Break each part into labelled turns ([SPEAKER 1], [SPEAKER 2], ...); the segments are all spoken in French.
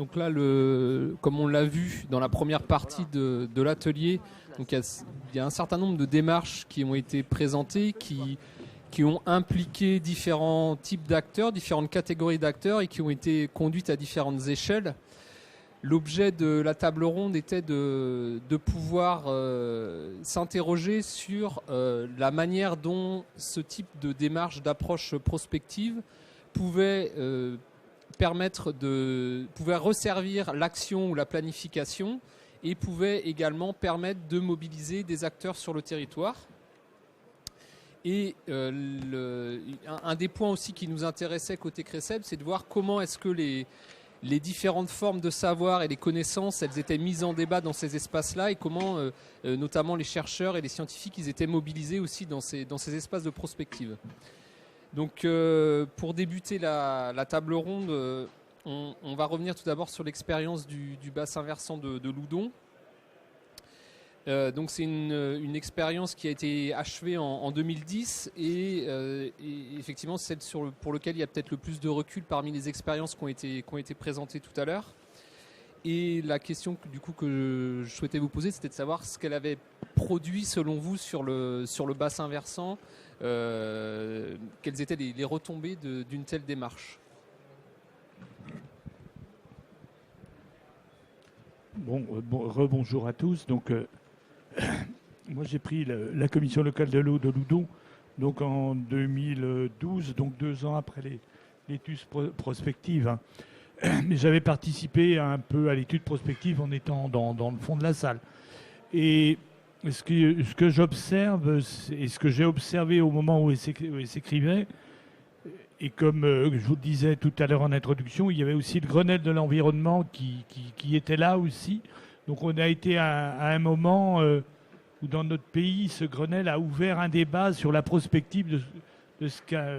[SPEAKER 1] Donc là, comme on l'a vu dans la première partie de l'atelier, donc il y a un certain nombre de démarches qui ont été présentées, qui ont impliqué différents types d'acteurs, différentes catégories d'acteurs et qui ont été conduites à différentes échelles. L'objet de la table ronde était de pouvoir s'interroger sur la manière dont ce type de démarche, d'approche prospective pouvait pouvait resservir l'action ou la planification et pouvait également permettre de mobiliser des acteurs sur le territoire. Et un des points aussi qui nous intéressait côté CRECEB, c'est de voir comment est-ce que les différentes formes de savoir et les connaissances, elles étaient mises en débat dans ces espaces-là et comment, notamment les chercheurs et les scientifiques, ils étaient mobilisés aussi dans ces espaces de prospective. Donc, pour débuter la table ronde, on va revenir tout d'abord sur l'expérience du bassin versant de Loudon. Donc c'est une expérience qui a été achevée en 2010 et effectivement celle pour laquelle il y a peut-être le plus de recul parmi les expériences qui ont été présentées tout à l'heure. Et la question que je souhaitais vous poser, c'était de savoir ce qu'elle avait produit selon vous sur le bassin versant, quelles étaient les retombées d'une telle démarche.
[SPEAKER 2] Rebonjour à tous. Donc, moi, j'ai pris la commission locale de l'eau de Loudon donc en 2012, donc 2 ans après l'étude prospective. Hein. Mais j'avais participé un peu à l'étude prospective en étant dans le fond de la salle. Et ce que j'observe, et ce que j'ai observé au moment où il s'écrivait, et comme je vous le disais tout à l'heure en introduction, il y avait aussi le Grenelle de l'environnement qui était là aussi. Donc on a été à un moment où dans notre pays, ce Grenelle a ouvert un débat sur la prospective de ce qu'a...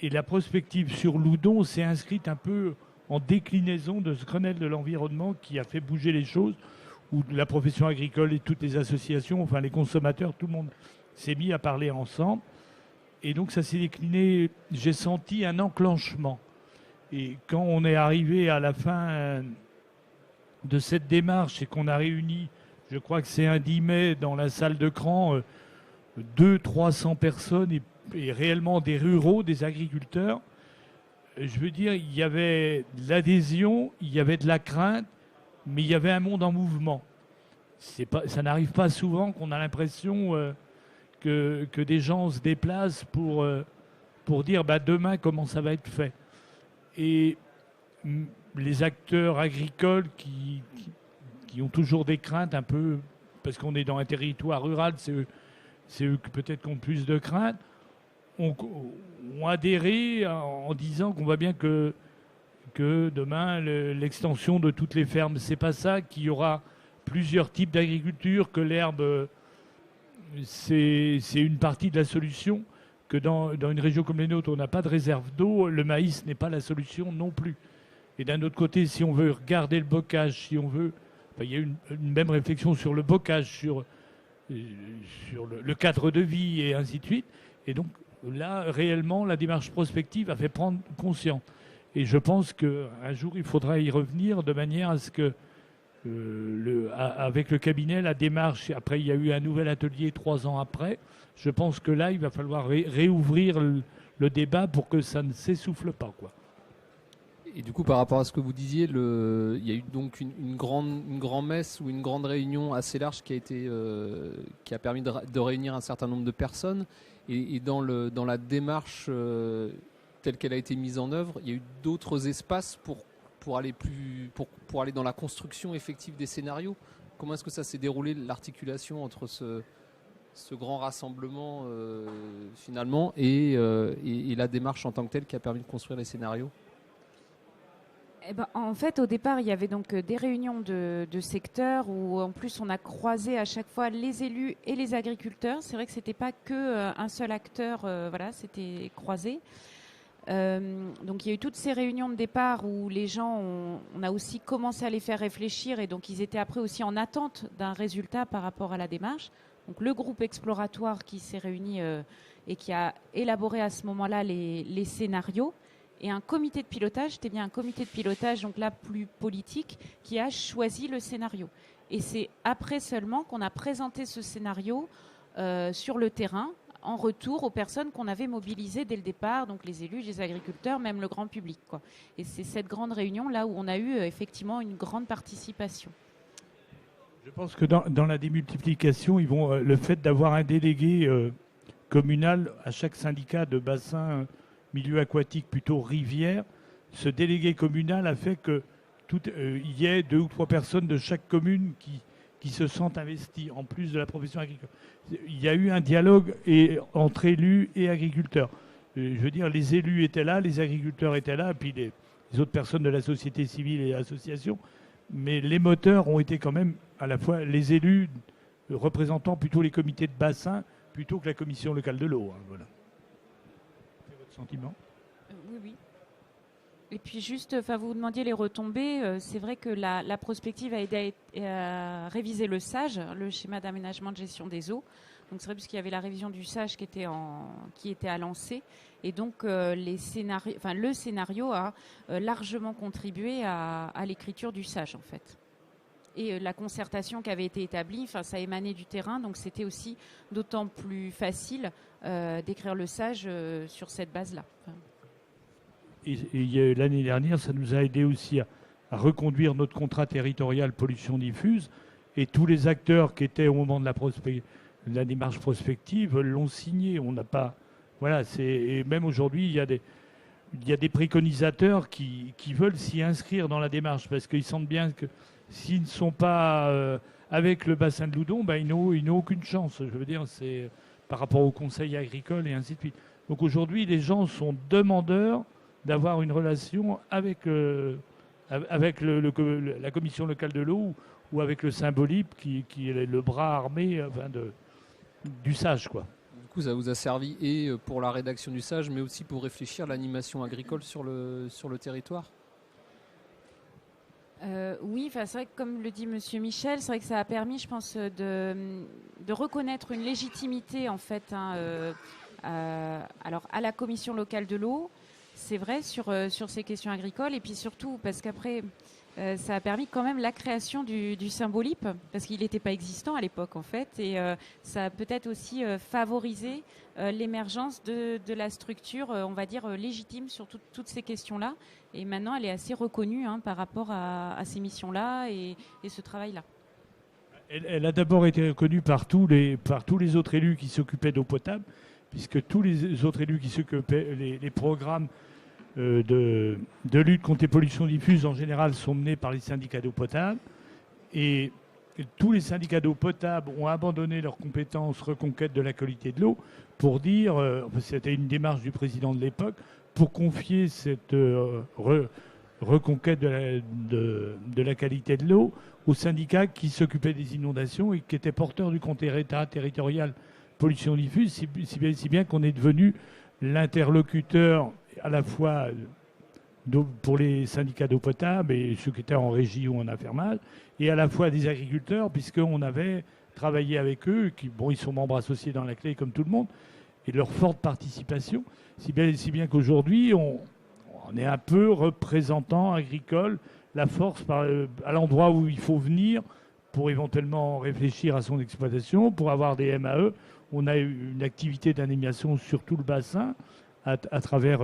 [SPEAKER 2] et la prospective sur Loudon s'est inscrite un peu en déclinaison de ce Grenelle de l'environnement qui a fait bouger les choses, où la profession agricole et toutes les associations, enfin les consommateurs, tout le monde s'est mis à parler ensemble. Et donc ça s'est décliné, j'ai senti un enclenchement. Et quand on est arrivé à la fin de cette démarche et qu'on a réuni, je crois que c'est un 10 mai, dans la salle de Cran, 200-300 personnes et réellement des ruraux, des agriculteurs, je veux dire, il y avait de l'adhésion, il y avait de la crainte, mais il y avait un monde en mouvement. Ça n'arrive pas souvent qu'on a l'impression que des gens se déplacent pour dire demain comment ça va être fait. Et les acteurs agricoles qui ont toujours des craintes un peu, parce qu'on est dans un territoire rural, c'est eux qui peut-être qui ont plus de craintes, ont adhéré en disant qu'on voit bien que demain, l'extension de toutes les fermes, c'est pas ça, qu'il y aura plusieurs types d'agriculture, que l'herbe, c'est une partie de la solution, que dans une région comme les nôtres, on n'a pas de réserve d'eau, le maïs n'est pas la solution non plus. Et d'un autre côté, si on veut regarder le bocage, si on veut... il y a une même réflexion sur le bocage, sur le cadre de vie et ainsi de suite. Et donc là, réellement, la démarche prospective a fait prendre conscience. Et je pense qu'un jour, il faudra y revenir de manière à ce que, avec le cabinet, la démarche, après il y a eu un nouvel atelier 3 ans après, je pense que là, il va falloir réouvrir le débat pour que ça ne s'essouffle pas, quoi.
[SPEAKER 1] Et du coup, par rapport à ce que vous disiez, il y a eu donc une grande messe ou une grande réunion assez large qui a permis de réunir un certain nombre de personnes. Et dans la démarche telle qu'elle a été mise en œuvre, il y a eu d'autres espaces pour aller dans la construction effective des scénarios. Comment est-ce que ça s'est déroulé, l'articulation entre ce grand rassemblement finalement et la démarche en tant que telle qui a permis de construire les scénarios?
[SPEAKER 3] En fait, au départ, il y avait donc des réunions de secteurs où, en plus, on a croisé à chaque fois les élus et les agriculteurs. C'est vrai que c'était pas que un seul acteur, c'était croisé. Donc, il y a eu toutes ces réunions de départ où les gens, on a aussi commencé à les faire réfléchir et donc ils étaient après aussi en attente d'un résultat par rapport à la démarche. Donc, le groupe exploratoire qui s'est réuni et qui a élaboré à ce moment-là les scénarios. et un comité de pilotage, c'était bien un comité de pilotage, donc là plus politique, qui a choisi le scénario. Et c'est après seulement qu'on a présenté ce scénario sur le terrain, en retour aux personnes qu'on avait mobilisées dès le départ, donc les élus, les agriculteurs, même le grand public, quoi. Et c'est cette grande réunion là où on a eu effectivement une grande participation.
[SPEAKER 2] Je pense que dans la démultiplication, le fait d'avoir un délégué communal à chaque syndicat de bassin milieu aquatique, plutôt rivière, ce délégué communal a fait que il y ait 2 ou 3 personnes de chaque commune qui se sentent investies, en plus de la profession agricole. Il y a eu un dialogue entre élus et agriculteurs. Je veux dire, les élus étaient là, les agriculteurs étaient là, et puis les autres personnes de la société civile et associations. Mais les moteurs ont été quand même à la fois les élus représentant plutôt les comités de bassin plutôt que la commission locale de l'eau. Hein, voilà. C'est votre sentiment ?
[SPEAKER 3] Oui, oui. Et puis juste, vous demandiez les retombées. C'est vrai que la prospective a aidé à réviser le SAGE, le schéma d'aménagement de gestion des eaux. Donc c'est vrai puisqu'il y avait la révision du SAGE qui était à lancer. Et donc le scénario a largement contribué à l'écriture du SAGE en fait. Et la concertation qui avait été établie, ça émanait du terrain, donc c'était aussi d'autant plus facile d'écrire le SAGE sur cette base-là.
[SPEAKER 2] Et l'année dernière, ça nous a aidé aussi à reconduire notre contrat territorial pollution diffuse. Et tous les acteurs qui étaient au moment de la démarche prospective l'ont signé. On n'a pas, voilà, et même aujourd'hui, il y a des préconisateurs qui veulent s'y inscrire dans la démarche parce qu'ils sentent bien que s'ils ne sont pas avec le bassin de Loudon, ils n'ont aucune chance. Je veux dire, c'est par rapport au conseil agricole et ainsi de suite. Donc aujourd'hui, les gens sont demandeurs d'avoir une relation avec la commission locale de l'eau ou avec le Symbolip qui est le bras armé du SAGE, quoi.
[SPEAKER 1] Du coup, ça vous a servi et pour la rédaction du SAGE, mais aussi pour réfléchir à l'animation agricole sur le territoire ?
[SPEAKER 3] Oui, c'est vrai que comme le dit Monsieur Michel, c'est vrai que ça a permis, je pense, de reconnaître une légitimité en fait, alors à la commission locale de l'eau. C'est vrai sur ces questions agricoles et puis surtout parce qu'après ça a permis quand même la création du Symbolip parce qu'il n'était pas existant à l'époque en fait et ça a peut-être aussi favorisé l'émergence de la structure on va dire légitime sur toutes ces questions-là et maintenant elle est assez reconnue par rapport à ces missions-là et ce travail-là.
[SPEAKER 2] Elle a d'abord été reconnue par tous les autres élus qui s'occupaient d'eau potable puisque tous les autres élus qui s'occupaient les programmes de lutte contre les pollutions diffuses en général sont menés par les syndicats d'eau potable et tous les syndicats d'eau potable ont abandonné leurs compétences reconquête de la qualité de l'eau pour dire, c'était une démarche du président de l'époque, pour confier cette reconquête de la qualité de l'eau aux syndicats qui s'occupaient des inondations et qui étaient porteurs du conseil territorial pollution diffuse, si bien qu'on est devenu l'interlocuteur à la fois pour les syndicats d'eau potable et ceux qui étaient en régie ou en affermage, et à la fois des agriculteurs, puisqu'on avait travaillé avec eux, ils sont membres associés dans la clé comme tout le monde, et leur forte participation, si bien qu'aujourd'hui, on est un peu représentant agricole, la force à l'endroit où il faut venir pour éventuellement réfléchir à son exploitation, pour avoir des MAE. On a une activité d'animation sur tout le bassin à travers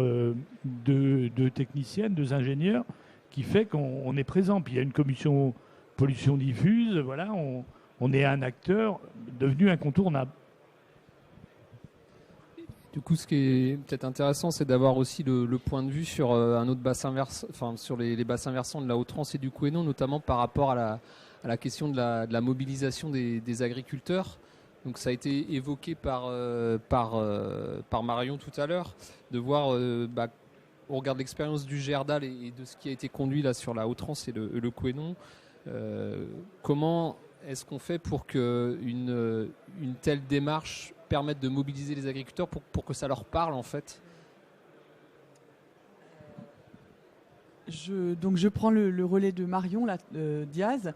[SPEAKER 2] deux techniciennes, 2 ingénieurs, qui fait qu'on est présent. Puis il y a une commission pollution diffuse, voilà, on est un acteur devenu incontournable.
[SPEAKER 1] Du coup, ce qui est peut-être intéressant, c'est d'avoir aussi le point de vue sur un autre bassin sur les bassins versants de la Haute-Rance et du Couesnon, notamment par rapport à la question de la mobilisation des agriculteurs. Donc ça a été évoqué par Marion tout à l'heure, de voir, au regard de l'expérience du Gerdal et de ce qui a été conduit là sur la Haute-Rance et le Couesnon, comment est-ce qu'on fait pour qu'une telle démarche permette de mobiliser les agriculteurs pour que ça leur parle en fait ?
[SPEAKER 4] Je prends le relais de Marion Diaz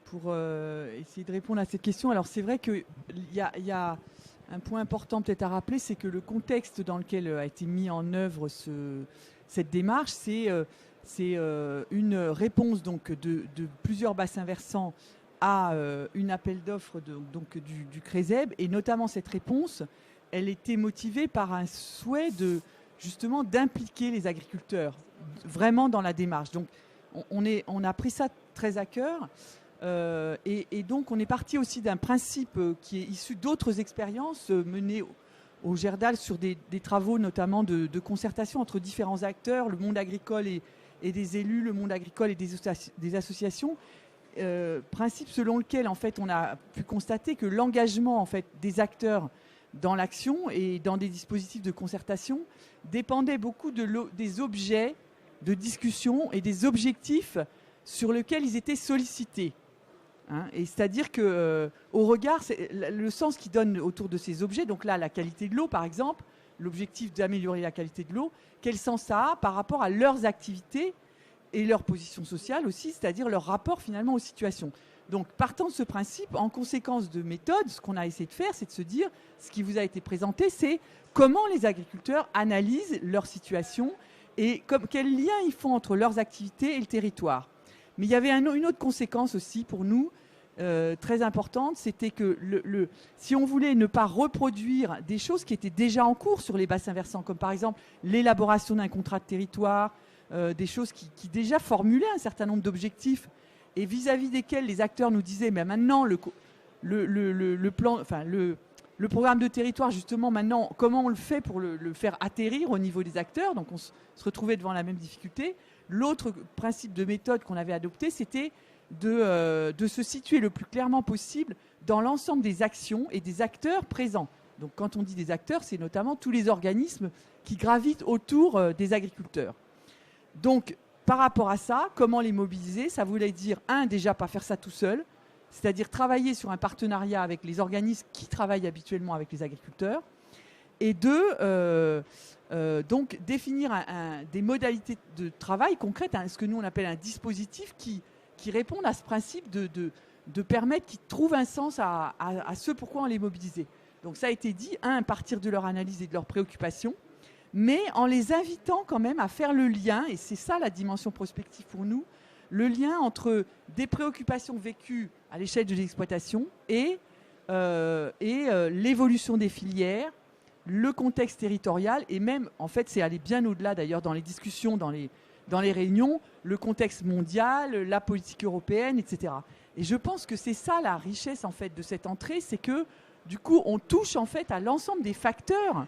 [SPEAKER 4] pour essayer de répondre à cette question. Alors c'est vrai qu'il y a un point important peut-être à rappeler, c'est que le contexte dans lequel a été mis en œuvre cette démarche, c'est une réponse donc, de plusieurs bassins versants à une appel d'offres du CRESEB. Et notamment cette réponse, elle était motivée par un souhait justement d'impliquer les agriculteurs vraiment dans la démarche. Donc on a pris ça très à cœur. Et donc on est parti aussi d'un principe qui est issu d'autres expériences menées au Gerdal sur des travaux notamment de concertation entre différents acteurs, le monde agricole et des élus, le monde agricole et des associations. Principe selon lequel en fait on a pu constater que l'engagement en fait des acteurs dans l'action et dans des dispositifs de concertation dépendait beaucoup des objets de discussion et des objectifs sur lesquels ils étaient sollicités. Et c'est-à-dire que au regard, le sens qu'ils donnent autour de ces objets, donc là la qualité de l'eau par exemple, l'objectif d'améliorer la qualité de l'eau, quel sens ça a par rapport à leurs activités et leur position sociale aussi, c'est-à-dire leur rapport finalement aux situations. Donc partant de ce principe, en conséquence de méthode, ce qu'on a essayé de faire, c'est de se dire, ce qui vous a été présenté, c'est comment les agriculteurs analysent leur situation et quel lien ils font entre leurs activités et le territoire. Mais il y avait une autre conséquence aussi pour nous, très importante, c'était que si on voulait ne pas reproduire des choses qui étaient déjà en cours sur les bassins versants, comme par exemple l'élaboration d'un contrat de territoire, des choses qui déjà formulaient un certain nombre d'objectifs et vis-à-vis desquels les acteurs nous disaient mais maintenant le programme de territoire justement maintenant comment on le fait pour le faire atterrir au niveau des acteurs, donc on se retrouvait devant la même difficulté. L'autre principe de méthode qu'on avait adopté, c'était de se situer le plus clairement possible dans l'ensemble des actions et des acteurs présents. Donc quand on dit des acteurs, c'est notamment tous les organismes qui gravitent autour des agriculteurs. Donc par rapport à ça, comment les mobiliser? Ça voulait dire, déjà pas faire ça tout seul, c'est-à-dire travailler sur un partenariat avec les organismes qui travaillent habituellement avec les agriculteurs, et donc définir des modalités de travail concrètes, ce que nous on appelle un dispositif qui répondent à ce principe de permettre qu'ils trouvent un sens à ce pourquoi on les mobilisait. Donc ça a été dit, à partir de leur analyse et de leurs préoccupations, mais en les invitant quand même à faire le lien, et c'est ça la dimension prospective pour nous, le lien entre des préoccupations vécues à l'échelle de l'exploitation et l'évolution des filières, le contexte territorial, et même, en fait, c'est aller bien au-delà d'ailleurs dans les discussions, dans les réunions, le contexte mondial, la politique européenne, etc. Et je pense que c'est ça la richesse en fait de cette entrée, c'est que du coup on touche en fait à l'ensemble des facteurs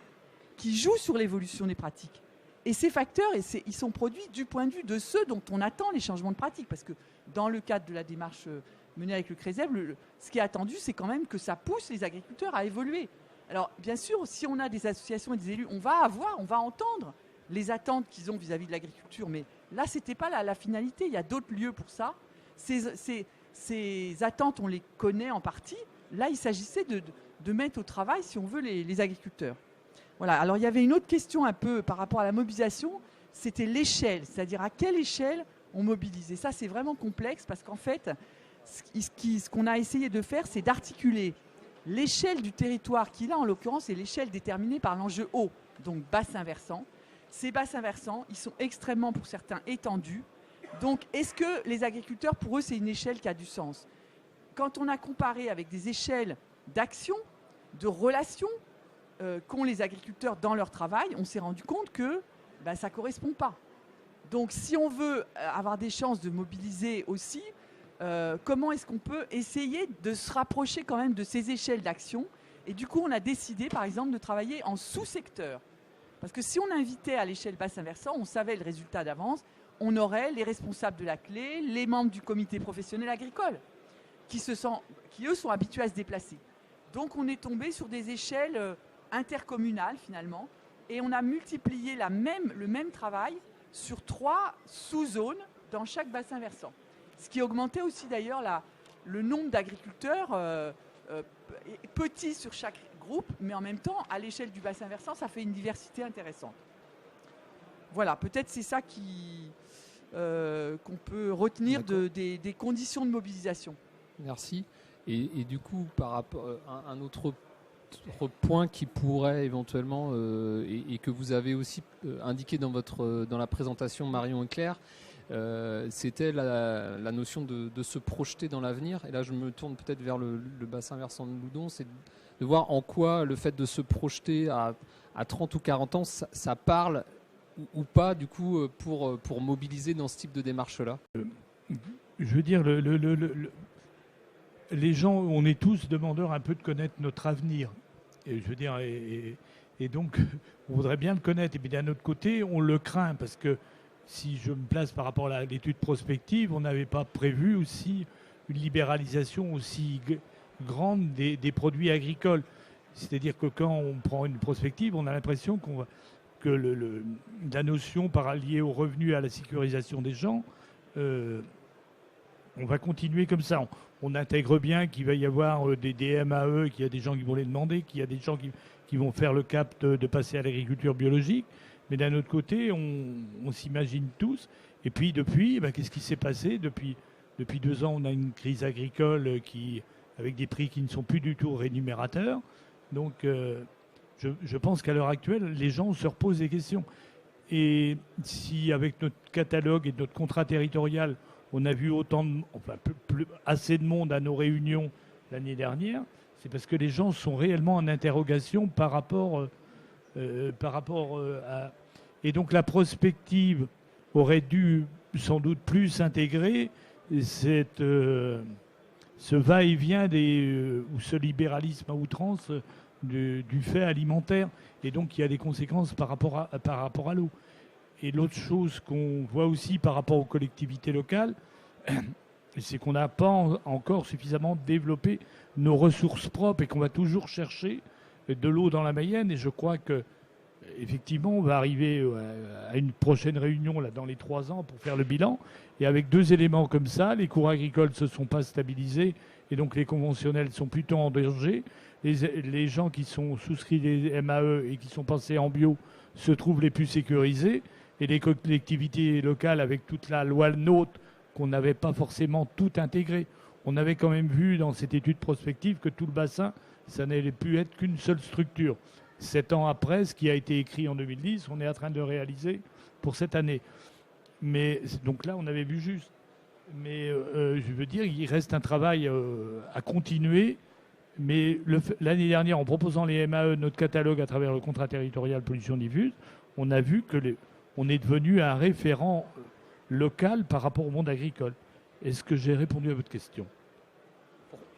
[SPEAKER 4] qui jouent sur l'évolution des pratiques. Et ces facteurs, ils sont produits du point de vue de ceux dont on attend les changements de pratiques, parce que dans le cadre de la démarche menée avec le CRESEB, ce qui est attendu, c'est quand même que ça pousse les agriculteurs à évoluer. Alors bien sûr, si on a des associations et des élus, on va entendre les attentes qu'ils ont vis-à-vis de l'agriculture, mais là, ce n'était pas la finalité. Il y a d'autres lieux pour ça. Ces attentes, on les connaît en partie. Là, il s'agissait de mettre au travail, si on veut, les agriculteurs. Voilà. Alors, il y avait une autre question un peu par rapport à la mobilisation, c'était l'échelle, c'est-à-dire à quelle échelle on mobilise. Et ça, c'est vraiment complexe parce qu'en fait, ce qu'on a essayé de faire, c'est d'articuler l'échelle du territoire qui, là, en l'occurrence, est l'échelle déterminée par l'enjeu eau, donc bassin versant. Ces bassins versants, ils sont extrêmement, pour certains, étendus. Donc, est-ce que les agriculteurs, pour eux, c'est une échelle qui a du sens? Quand on a comparé avec des échelles d'action, de relations qu'ont les agriculteurs dans leur travail, on s'est rendu compte que ça ne correspond pas. Donc, si on veut avoir des chances de mobiliser aussi, comment est-ce qu'on peut essayer de se rapprocher quand même de ces échelles d'action? Et du coup, on a décidé, par exemple, de travailler en sous-secteur. Parce que si on invitait à l'échelle bassin versant, on savait le résultat d'avance, on aurait les responsables de la clé, les membres du comité professionnel agricole, qui eux sont habitués à se déplacer. Donc on est tombé sur des échelles intercommunales finalement, et on a multiplié le même travail sur 3 sous-zones dans chaque bassin versant. Ce qui augmentait aussi d'ailleurs le nombre d'agriculteurs petits sur chaque groupe, mais en même temps, à l'échelle du bassin versant, ça fait une diversité intéressante. Voilà, peut-être c'est ça qu'on peut retenir des conditions de mobilisation.
[SPEAKER 1] Merci. Et du coup, par rapport à un autre point qui pourrait éventuellement, et que vous avez aussi indiqué dans la présentation Marion et Claire, c'était la notion de se projeter dans l'avenir. Et là, je me tourne peut-être vers le bassin versant de Loudon, c'est de voir en quoi le fait de se projeter à 30 ou 40 ans, ça parle ou pas, du coup, pour mobiliser dans ce type de démarche-là.
[SPEAKER 2] Je veux dire, les gens, on est tous demandeurs un peu de connaître notre avenir. Et je veux dire, et donc, on voudrait bien le connaître. Et puis d'un autre côté, on le craint parce que si je me place par rapport à l'étude prospective, on n'avait pas prévu aussi une libéralisation aussi grande des produits agricoles. C'est-à-dire que quand on prend une prospective, on a l'impression que la notion liée au revenu, à la sécurisation des gens, on va continuer comme ça. On intègre bien qu'il va y avoir des MAE, qu'il y a des gens qui vont les demander, qu'il y a des gens qui vont faire le cap de passer à l'agriculture biologique. Mais d'un autre côté, on s'imagine tous. Et puis depuis, qu'est-ce qui s'est passé depuis 2 ans, on a une crise agricole avec des prix qui ne sont plus du tout rémunérateurs. Donc je pense qu'à l'heure actuelle, les gens se reposent des questions. Et si avec notre catalogue et notre contrat territorial, on a vu assez de monde à nos réunions l'année dernière, c'est parce que les gens sont réellement en interrogation par rapport à... Et donc la prospective aurait dû sans doute plus intégrer ce va-et-vient ou ce libéralisme à outrance du fait alimentaire. Et donc il y a des conséquences par rapport à l'eau. Et l'autre chose qu'on voit aussi par rapport aux collectivités locales, c'est qu'on n'a pas encore suffisamment développé nos ressources propres et qu'on va toujours chercher de l'eau dans la Mayenne. Et je crois que effectivement, on va arriver à une prochaine réunion là, dans les 3 ans pour faire le bilan. Et avec 2 éléments comme ça, les cours agricoles ne se sont pas stabilisés et donc les conventionnels sont plutôt en danger. Les gens qui sont souscrits des MAE et qui sont passés en bio se trouvent les plus sécurisés. Et les collectivités locales, avec toute la loi NOTRe, qu'on n'avait pas forcément tout intégré. On avait quand même vu dans cette étude prospective que tout le bassin, ça n'allait plus être qu'une seule structure. 7 ans après, ce qui a été écrit en 2010, on est en train de le réaliser pour cette année. Mais donc là, on avait vu juste. Mais je veux dire, il reste un travail à continuer. Mais l'année dernière, en proposant les MAE, notre catalogue à travers le contrat territorial pollution diffuse, on a vu que on est devenu un référent local par rapport au monde agricole. Est-ce que j'ai répondu à votre question ?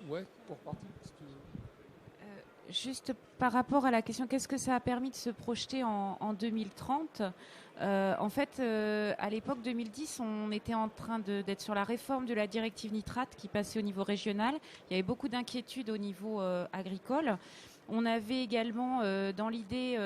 [SPEAKER 1] Pour partir.
[SPEAKER 3] Juste par rapport à la question, qu'est-ce que ça a permis de se projeter en 2030 ? En fait, à l'époque 2010, on était en train d'être sur la réforme de la directive nitrate qui passait au niveau régional. Il y avait beaucoup d'inquiétudes au niveau agricole. On avait également dans l'idée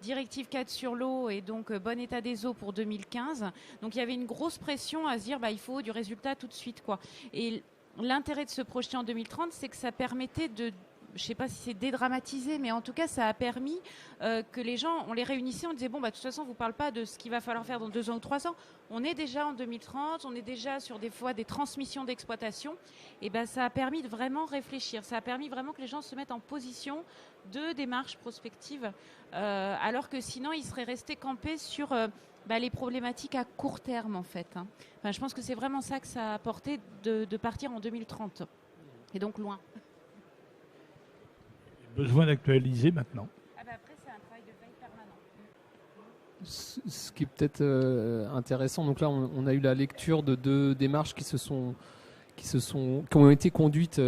[SPEAKER 3] directive 4 sur l'eau et donc bon état des eaux pour 2015. Donc il y avait une grosse pression à se dire il faut du résultat tout de suite, quoi. Et l'intérêt de se projeter en 2030, c'est que ça permettait de... Je ne sais pas si c'est dédramatisé, mais en tout cas, ça a permis que les gens, on les réunissait, on disait, de toute façon, on ne vous parle pas de ce qu'il va falloir faire dans 2 ans ou 3 ans. On est déjà en 2030, on est déjà sur des fois des transmissions d'exploitation. Et ça a permis de vraiment réfléchir. Ça a permis vraiment que les gens se mettent en position de démarche prospective, alors que sinon, ils seraient restés campés sur les problématiques à court terme, en fait. Enfin, je pense que c'est vraiment ça que ça a apporté de partir en 2030. Et donc loin.
[SPEAKER 2] Besoin d'actualiser maintenant.
[SPEAKER 3] Après, c'est un travail de veille permanent.
[SPEAKER 1] Ce qui est peut-être intéressant, donc là on a eu la lecture de 2 démarches qui ont été conduites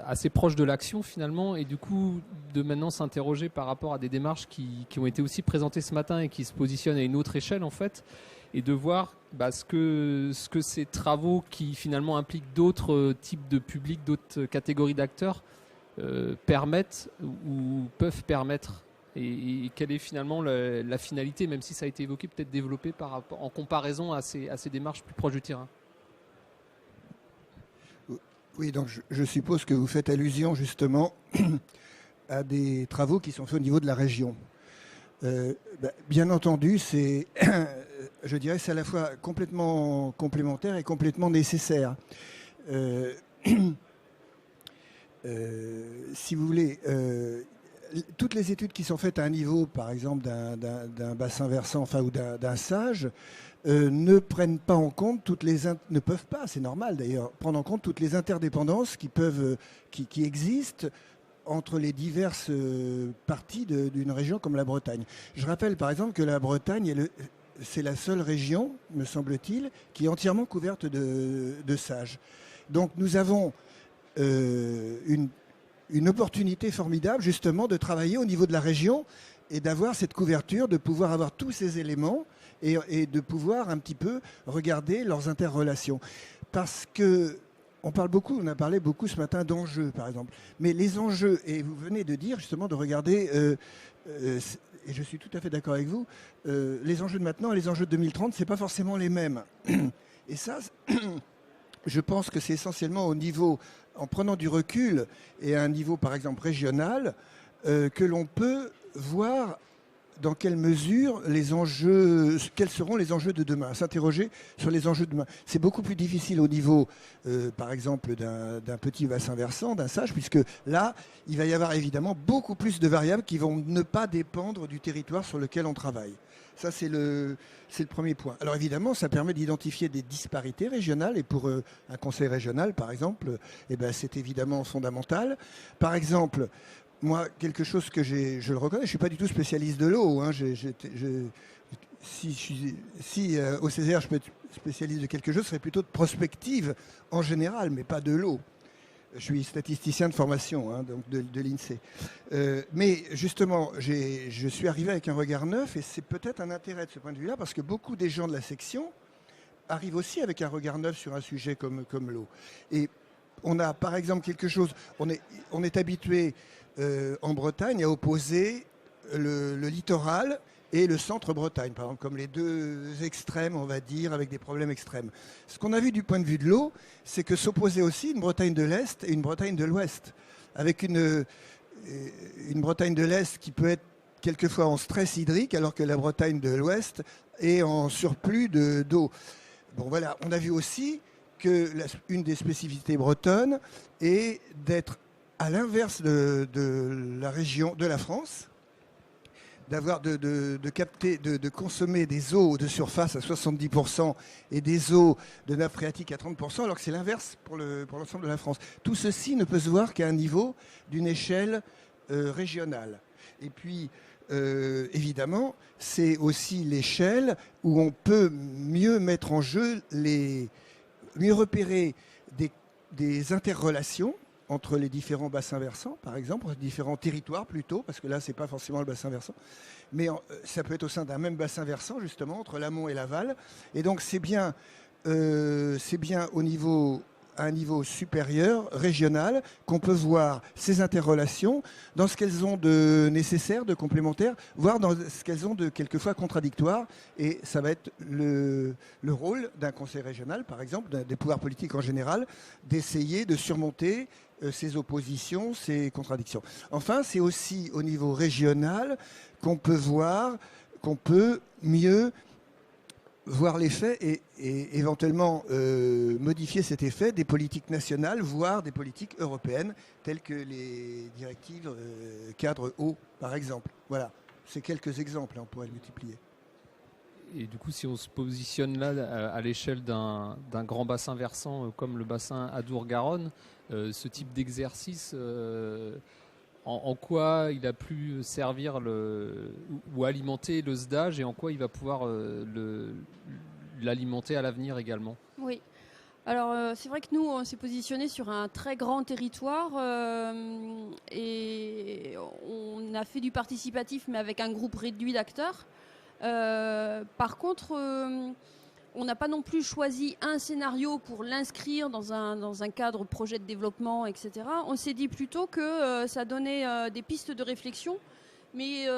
[SPEAKER 1] assez proches de l'action finalement, et du coup de maintenant s'interroger par rapport à des démarches qui ont été aussi présentées ce matin et qui se positionnent à une autre échelle en fait, et de voir ce que ces travaux qui finalement impliquent d'autres types de publics, d'autres catégories d'acteurs permettent ou peuvent permettre, et quelle est finalement la finalité, même si ça a été évoqué, peut-être développé en comparaison à ces démarches plus proches du terrain.
[SPEAKER 5] Oui, donc je suppose que vous faites allusion justement à des travaux qui sont faits au niveau de la région. Bien entendu, c'est à la fois complètement complémentaire et complètement nécessaire. Si vous voulez, toutes les études qui sont faites à un niveau, par exemple, d'un bassin versant, enfin, ou d'un sage, ne prennent pas en compte ne peuvent pas, c'est normal d'ailleurs, prendre en compte toutes les interdépendances qui existent entre les diverses parties d'une région comme la Bretagne. Je rappelle par exemple que la Bretagne c'est la seule région, me semble-t-il, qui est entièrement couverte de sages. Donc nous avons une opportunité formidable justement de travailler au niveau de la région et d'avoir cette couverture, de pouvoir avoir tous ces éléments et de pouvoir un petit peu regarder leurs interrelations. Parce que on a parlé beaucoup ce matin d'enjeux par exemple, mais les enjeux, et vous venez de dire justement de regarder, et je suis tout à fait d'accord avec vous, les enjeux de maintenant et les enjeux de 2030, c'est pas forcément les mêmes. Et ça, je pense que c'est essentiellement au niveau, en prenant du recul et à un niveau par exemple régional, que l'on peut voir dans quelle mesure quels seront les enjeux de demain, s'interroger sur les enjeux de demain. C'est beaucoup plus difficile au niveau, par exemple, d'un petit bassin versant, d'un sage, puisque là, il va y avoir évidemment beaucoup plus de variables qui vont ne pas dépendre du territoire sur lequel on travaille. Ça, c'est le premier point. Alors évidemment, ça permet d'identifier des disparités régionales, et pour un conseil régional, par exemple, c'est évidemment fondamental. Par exemple, moi, quelque chose que je le reconnais, je ne suis pas du tout spécialiste de l'eau. Hein. Si au Césaire, je peux être spécialiste de quelque chose, ce serait plutôt de prospective en général, mais pas de l'eau. Je suis statisticien de formation, hein, donc de l'INSEE. Mais justement, je suis arrivé avec un regard neuf, et c'est peut-être un intérêt de ce point de vue-là, parce que beaucoup des gens de la section arrivent aussi avec un regard neuf sur un sujet comme l'eau. Et on a par exemple quelque chose, on est habitué en Bretagne à opposer le littoral et le centre-Bretagne, par exemple, comme les deux extrêmes, on va dire, avec des problèmes extrêmes. Ce qu'on a vu du point de vue de l'eau, c'est que s'opposait aussi une Bretagne de l'Est et une Bretagne de l'Ouest, avec une Bretagne de l'Est qui peut être quelquefois en stress hydrique, alors que la Bretagne de l'Ouest est en surplus d'eau. Bon voilà, on a vu aussi que une des spécificités bretonnes est d'être à l'inverse de la région, de la France, d'avoir de consommer des eaux de surface à 70% et des eaux de nappe phréatique à 30%, alors que c'est l'inverse pour l'ensemble de la France. Tout ceci ne peut se voir qu'à un niveau d'une échelle régionale. Et puis, évidemment, c'est aussi l'échelle où on peut mieux mettre en jeu, mieux repérer des interrelations entre les différents bassins versants, par exemple, entre différents territoires plutôt, parce que là, ce n'est pas forcément le bassin versant, mais ça peut être au sein d'un même bassin versant, justement, entre l'amont et l'aval. Et donc, c'est bien à un niveau supérieur, régional, qu'on peut voir ces interrelations dans ce qu'elles ont de nécessaire, de complémentaire, voire dans ce qu'elles ont de quelquefois contradictoire. Et ça va être le rôle d'un conseil régional, par exemple, des pouvoirs politiques en général, d'essayer de surmonter ces oppositions, ces contradictions. Enfin, c'est aussi au niveau régional qu'on peut mieux voir l'effet et éventuellement modifier cet effet des politiques nationales, voire des politiques européennes, telles que les directives cadre eau, par exemple. Voilà, c'est quelques exemples, on pourrait le multiplier.
[SPEAKER 1] Et du coup, si on se positionne là à l'échelle d'un grand bassin versant comme le bassin Adour-Garonne, ce type d'exercice, en quoi il a pu servir ou alimenter le SDAGE et en quoi il va pouvoir l'alimenter à l'avenir également?
[SPEAKER 6] Oui. Alors, c'est vrai que nous, on s'est positionné sur un très grand territoire et on a fait du participatif, mais avec un groupe réduit d'acteurs. Par contre, on n'a pas non plus choisi un scénario pour l'inscrire dans un cadre projet de développement, etc. On s'est dit plutôt que ça donnait des pistes de réflexion, mais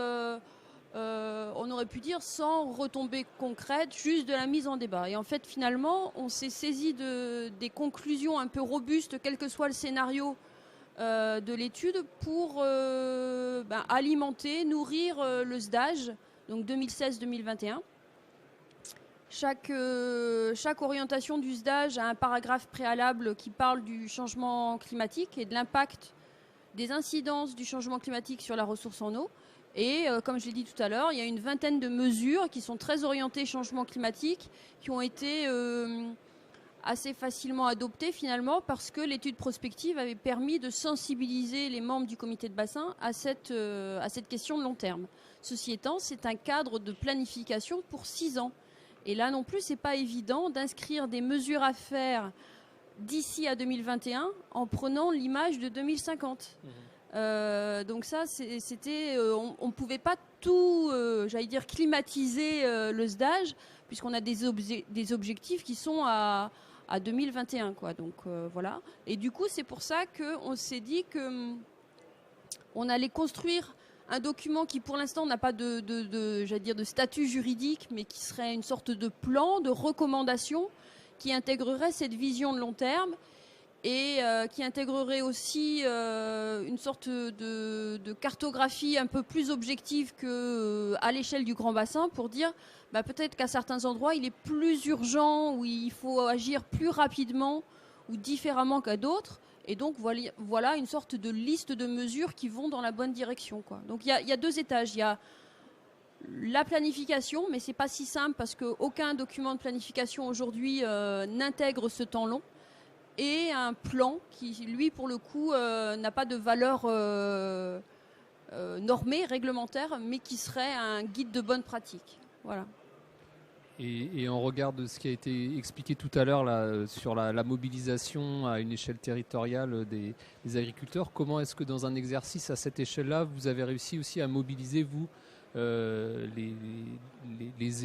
[SPEAKER 6] on aurait pu dire sans retombées concrètes, juste de la mise en débat. Et en fait, finalement, on s'est saisi des conclusions un peu robustes, quel que soit le scénario de l'étude, pour alimenter, nourrir le SDAGE, donc 2016-2021. Chaque orientation du SDAGE a un paragraphe préalable qui parle du changement climatique et de l'impact des incidences du changement climatique sur la ressource en eau. Et comme je l'ai dit tout à l'heure, il y a une vingtaine de mesures qui sont très orientées changement climatique, qui ont été assez facilement adoptées finalement, parce que l'étude prospective avait permis de sensibiliser les membres du comité de bassin à cette question de long terme. Ceci étant, c'est un cadre de planification pour 6 ans. Et là non plus, c'est pas évident d'inscrire des mesures à faire d'ici à 2021 en prenant l'image de 2050. Donc ça, on ne pouvait pas tout, climatiser le SDAGE, puisqu'on a des objectifs qui sont à 2021, quoi. Donc voilà. Et du coup, c'est pour ça qu'on s'est dit qu'on allait construire un document qui, pour l'instant, n'a pas de statut juridique, mais qui serait une sorte de plan, de recommandation, qui intégrerait cette vision de long terme et qui intégrerait aussi une sorte de cartographie un peu plus objective qu'à l'échelle du Grand Bassin, pour dire peut-être qu'à certains endroits, il est plus urgent, ou il faut agir plus rapidement ou différemment qu'à d'autres. Et donc, voilà une sorte de liste de mesures qui vont dans la bonne direction, quoi. Donc, il y a 2 étages. Il y a la planification, mais c'est pas si simple parce qu'aucun document de planification aujourd'hui n'intègre ce temps long. Et un plan qui, lui, pour le coup, n'a pas de valeur normée, réglementaire, mais qui serait un guide de bonne pratique. Voilà.
[SPEAKER 1] Et on regarde ce qui a été expliqué tout à l'heure là, sur la mobilisation à une échelle territoriale des agriculteurs. Comment est-ce que dans un exercice à cette échelle-là, vous avez réussi aussi à mobiliser, vous, les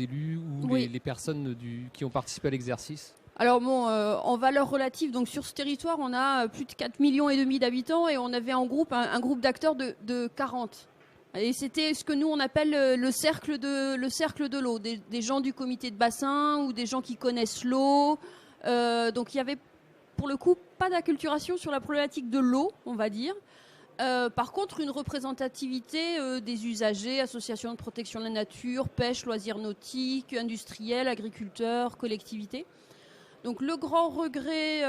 [SPEAKER 1] élus ou
[SPEAKER 6] oui.
[SPEAKER 1] les personnes qui ont participé à l'exercice?
[SPEAKER 6] Alors bon, en valeur relative, donc sur ce territoire, on a plus de 4,5 millions d'habitants et on avait en groupe un groupe d'acteurs de 40. Et c'était ce que nous on appelle le cercle de l'eau, des gens du comité de bassin ou des gens qui connaissent l'eau. Donc il y avait pour le coup pas d'acculturation sur la problématique de l'eau, on va dire. Par contre, une représentativité des usagers, associations de protection de la nature, pêche, loisirs nautiques, industriels, agriculteurs, collectivités. Donc le grand regret,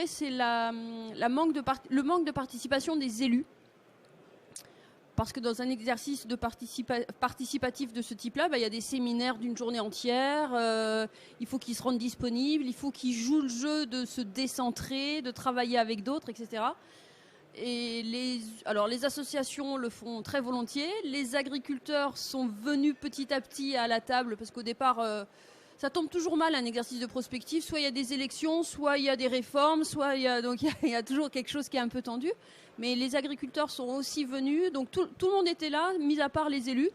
[SPEAKER 6] c'est le manque de participation des élus. Parce que dans un exercice de participatif de ce type-là, il y a des séminaires d'une journée entière, il faut qu'ils se rendent disponibles, il faut qu'ils jouent le jeu de se décentrer, de travailler avec d'autres, etc. Et les associations le font très volontiers. Les agriculteurs sont venus petit à petit à la table, parce qu'au départ, ça tombe toujours mal un exercice de prospective. Soit il y a des élections, soit il y a des réformes, soit il y a toujours quelque chose qui est un peu tendu. Mais les agriculteurs sont aussi venus, donc tout le monde était là, mis à part les élus.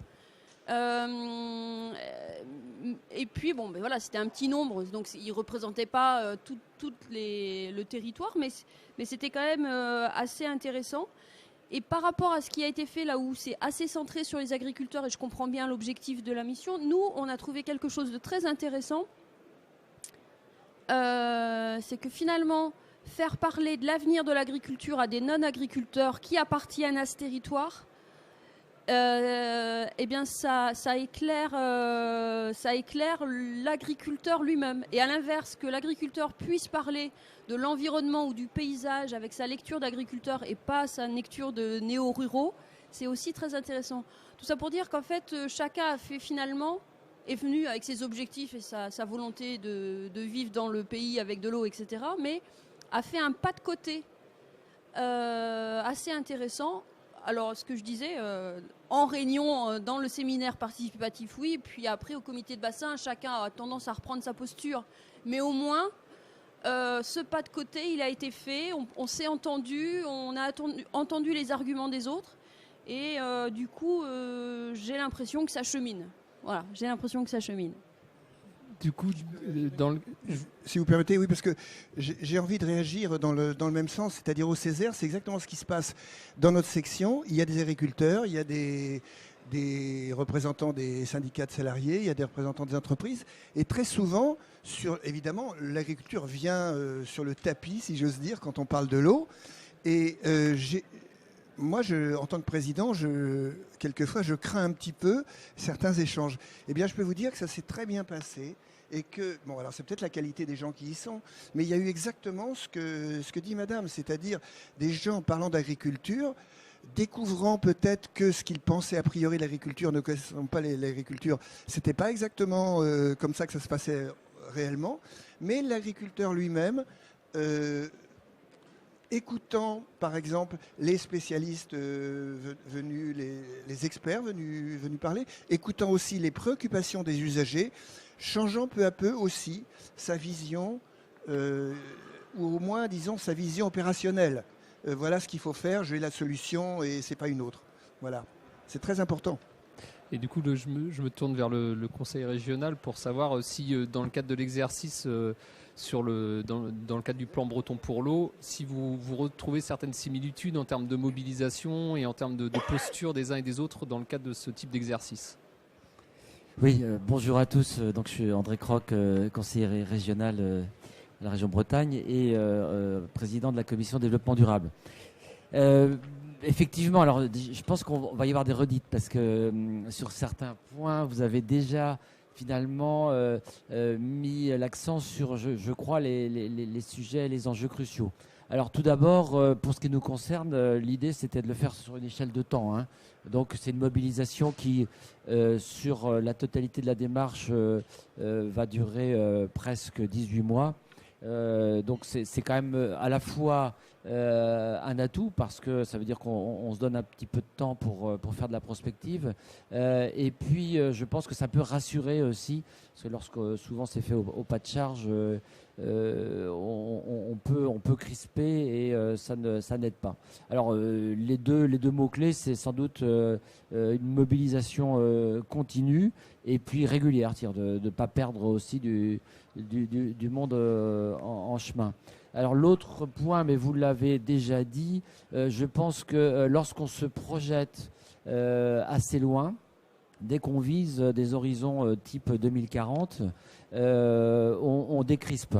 [SPEAKER 6] Et puis voilà, c'était un petit nombre, donc ils ne représentaient pas tout le territoire, mais c'était quand même assez intéressant. Et par rapport à ce qui a été fait là où c'est assez centré sur les agriculteurs, et je comprends bien l'objectif de la mission, nous, on a trouvé quelque chose de très intéressant. C'est que finalement, faire parler de l'avenir de l'agriculture à des non-agriculteurs qui appartiennent à ce territoire, ça éclaire l'agriculteur lui-même. Et à l'inverse, que l'agriculteur puisse parler de l'environnement ou du paysage avec sa lecture d'agriculteur et pas sa lecture de néo-ruraux, c'est aussi très intéressant. Tout ça pour dire qu'en fait, chacun est venu avec ses objectifs et sa volonté de vivre dans le pays avec de l'eau, etc., mais a fait un pas de côté assez intéressant. Alors, ce que je disais, en réunion, dans le séminaire participatif, oui, puis après, au comité de bassin, chacun a tendance à reprendre sa posture. Mais au moins, ce pas de côté, il a été fait, on s'est entendu, on a entendu les arguments des autres, et du coup, j'ai l'impression que ça chemine. Voilà, j'ai l'impression que ça chemine.
[SPEAKER 1] Du coup,
[SPEAKER 5] si vous permettez, oui, parce que j'ai envie de réagir dans le même sens, c'est-à-dire au Césaire, c'est exactement ce qui se passe dans notre section. Il y a des agriculteurs, il y a des représentants des syndicats de salariés, il y a des représentants des entreprises, et très souvent, évidemment, l'agriculture vient sur le tapis, si j'ose dire, quand on parle de l'eau. Et moi, en tant que président, quelquefois, je crains un petit peu certains échanges. Eh bien, je peux vous dire que ça s'est très bien passé. et que, bon, alors c'est peut-être la qualité des gens qui y sont, mais il y a eu exactement ce que dit Madame, c'est-à-dire des gens parlant d'agriculture, découvrant peut-être que ce qu'ils pensaient a priori de l'agriculture, ne connaissant pas l'agriculture, c'était pas exactement comme ça que ça se passait réellement, mais l'agriculteur lui-même, écoutant par exemple les spécialistes venus, les experts venus parler, écoutant aussi les préoccupations des usagers, changeant peu à peu aussi sa vision, ou au moins disons sa vision opérationnelle. Voilà ce qu'il faut faire, j'ai la solution et c'est pas une autre. Voilà, c'est très important.
[SPEAKER 1] Et du coup, je me tourne vers le conseil régional pour savoir si, dans le cadre de l'exercice, dans le cadre du plan breton pour l'eau, si vous retrouvez certaines similitudes en termes de mobilisation et en termes de posture des uns et des autres dans le cadre de ce type d'exercice.
[SPEAKER 7] Oui, bonjour à tous. Donc, je suis André Croc, conseiller régional de la région Bretagne et président de la commission développement durable. Effectivement, alors je pense qu'on va y avoir des redites parce que sur certains points, vous avez déjà finalement mis l'accent sur, je crois, les sujets et les enjeux cruciaux. Alors tout d'abord, pour ce qui nous concerne, l'idée c'était de le faire sur une échelle de temps, hein. Donc c'est une mobilisation qui, sur la totalité de la démarche, va durer presque 18 mois. Donc c'est quand même à la fois un atout parce que ça veut dire qu'on se donne un petit peu de temps pour faire de la prospective, et puis je pense que ça peut rassurer aussi parce que lorsque souvent c'est fait au pas de charge, on peut crisper et ça n'aide pas. Alors les deux mots-clés, c'est sans doute une mobilisation continue et puis régulière, de ne pas perdre aussi du monde en chemin. Alors l'autre point, mais vous l'avez déjà dit, je pense que lorsqu'on se projette assez loin, dès qu'on vise des horizons type 2040, on décrispe.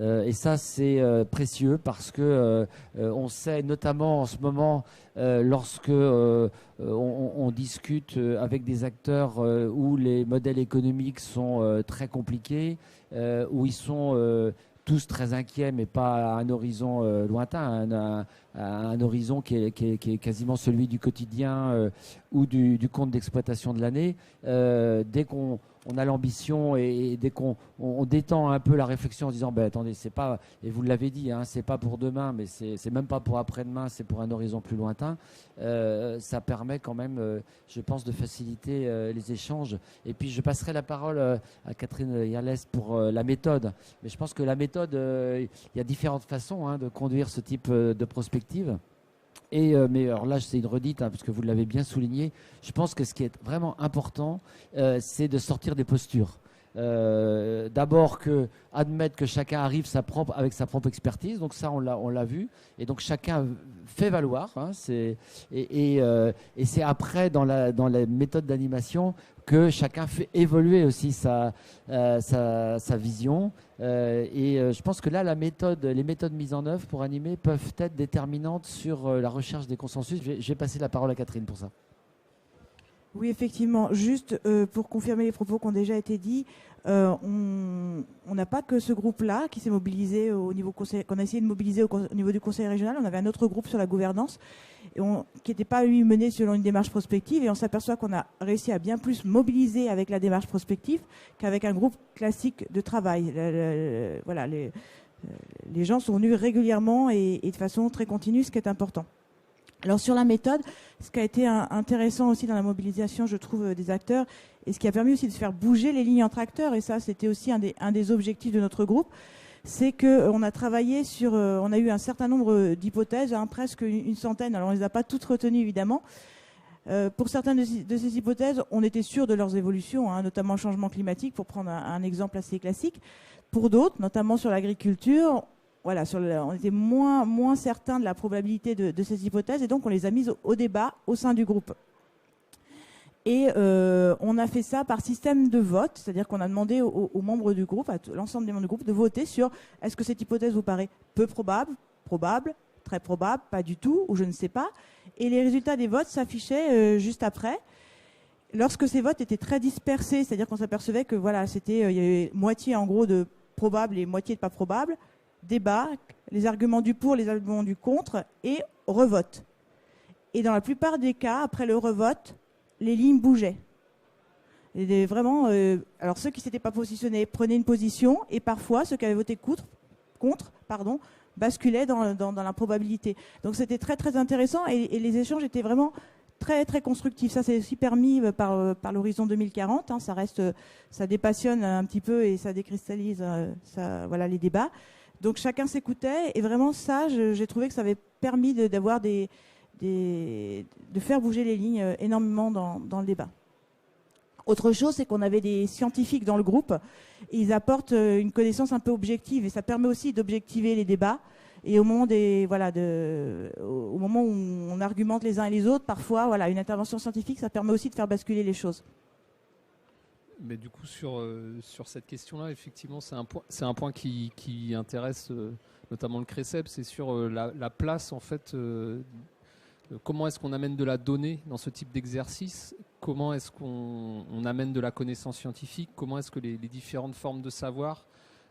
[SPEAKER 7] Et ça, c'est précieux parce que on sait notamment en ce moment, lorsque on discute avec des acteurs où les modèles économiques sont très compliqués, où ils sont tous très inquiets, mais pas à un horizon lointain, un horizon qui est quasiment celui du quotidien ou du compte d'exploitation de l'année. Dès qu'on a l'ambition et dès qu'on détend un peu la réflexion en disant attendez, c'est pas, et vous l'avez dit, hein, c'est pas pour demain, mais c'est même pas pour après-demain, c'est pour un horizon plus lointain, ça permet quand même, je pense, de faciliter les échanges. Et puis je passerai la parole à Catherine Yerlès pour la méthode. Mais je pense que la méthode, il y a différentes façons, hein, de conduire ce type de prospective. Mais alors là, c'est une redite, hein, parce que vous l'avez bien souligné. Je pense que ce qui est vraiment important, c'est de sortir des postures. D'abord, admettre que chacun arrive avec sa propre expertise. Donc ça, on l'a vu. Et donc chacun fait valoir. Hein, et c'est après, dans la méthode d'animation, que chacun fait évoluer aussi sa vision. Je pense que là, les méthodes mises en œuvre pour animer peuvent être déterminantes sur la recherche des consensus. Je vais passer la parole à Catherine pour ça.
[SPEAKER 8] Oui, effectivement. Juste pour confirmer les propos qui ont déjà été dits, on n'a pas que ce groupe-là qui s'est mobilisé au niveau conseil, qu'on a essayé de mobiliser au niveau du conseil régional. On avait un autre groupe sur la gouvernance qui n'était pas, lui, mené selon une démarche prospective. Et on s'aperçoit qu'on a réussi à bien plus mobiliser avec la démarche prospective qu'avec un groupe classique de travail. Voilà, les gens sont venus régulièrement et de façon très continue, ce qui est important. Alors sur la méthode, ce qui a été intéressant aussi dans la mobilisation, je trouve, des acteurs, et ce qui a permis aussi de faire bouger les lignes entre acteurs, et ça c'était aussi un des objectifs de notre groupe, c'est qu'on a travaillé sur, on a eu un certain nombre d'hypothèses, hein, presque une centaine, alors on ne les a pas toutes retenues évidemment. Pour certaines de ces hypothèses, on était sûr de leurs évolutions, hein, notamment le changement climatique, pour prendre un exemple assez classique. Pour d'autres, notamment sur l'agriculture, voilà, on était moins certain de la probabilité de ces hypothèses et donc on les a mises au débat au sein du groupe. Et on a fait ça par système de vote, c'est-à-dire qu'on a demandé aux membres du groupe, à l'ensemble des membres du groupe, de voter sur est-ce que cette hypothèse vous paraît peu probable, probable, très probable, pas du tout, ou je ne sais pas. Et les résultats des votes s'affichaient juste après. lorsque ces votes étaient très dispersés, c'est-à-dire qu'on s'apercevait que voilà, il y avait moitié en gros de probable et moitié de pas probable, débat, les arguments du pour, les arguments du contre et revote. Et dans la plupart des cas, après le revote, les lignes bougeaient. Et vraiment, alors ceux qui ne s'étaient pas positionnés prenaient une position et parfois ceux qui avaient voté contre basculaient dans la probabilité. Donc c'était très très intéressant et les échanges étaient vraiment très très constructifs. Ça c'est aussi permis par l'horizon 2040. Ça dépassionne un petit peu et ça décristallise voilà, les débats. Donc chacun s'écoutait et vraiment ça, j'ai trouvé que ça avait permis de faire bouger les lignes énormément dans le débat. Autre chose, c'est qu'on avait des scientifiques dans le groupe. Et ils apportent une connaissance un peu objective et ça permet aussi d'objectiver les débats. Et au moment au moment où on argumente les uns et les autres, parfois, voilà, une intervention scientifique, ça permet aussi de faire basculer les choses.
[SPEAKER 1] Mais du coup, sur cette question-là, effectivement, c'est un point qui intéresse notamment le CRECEP, c'est sur la place, en fait, comment est-ce qu'on amène de la donnée dans ce type d'exercice? Comment est-ce qu'on amène de la connaissance scientifique? Comment est-ce que les différentes formes de savoir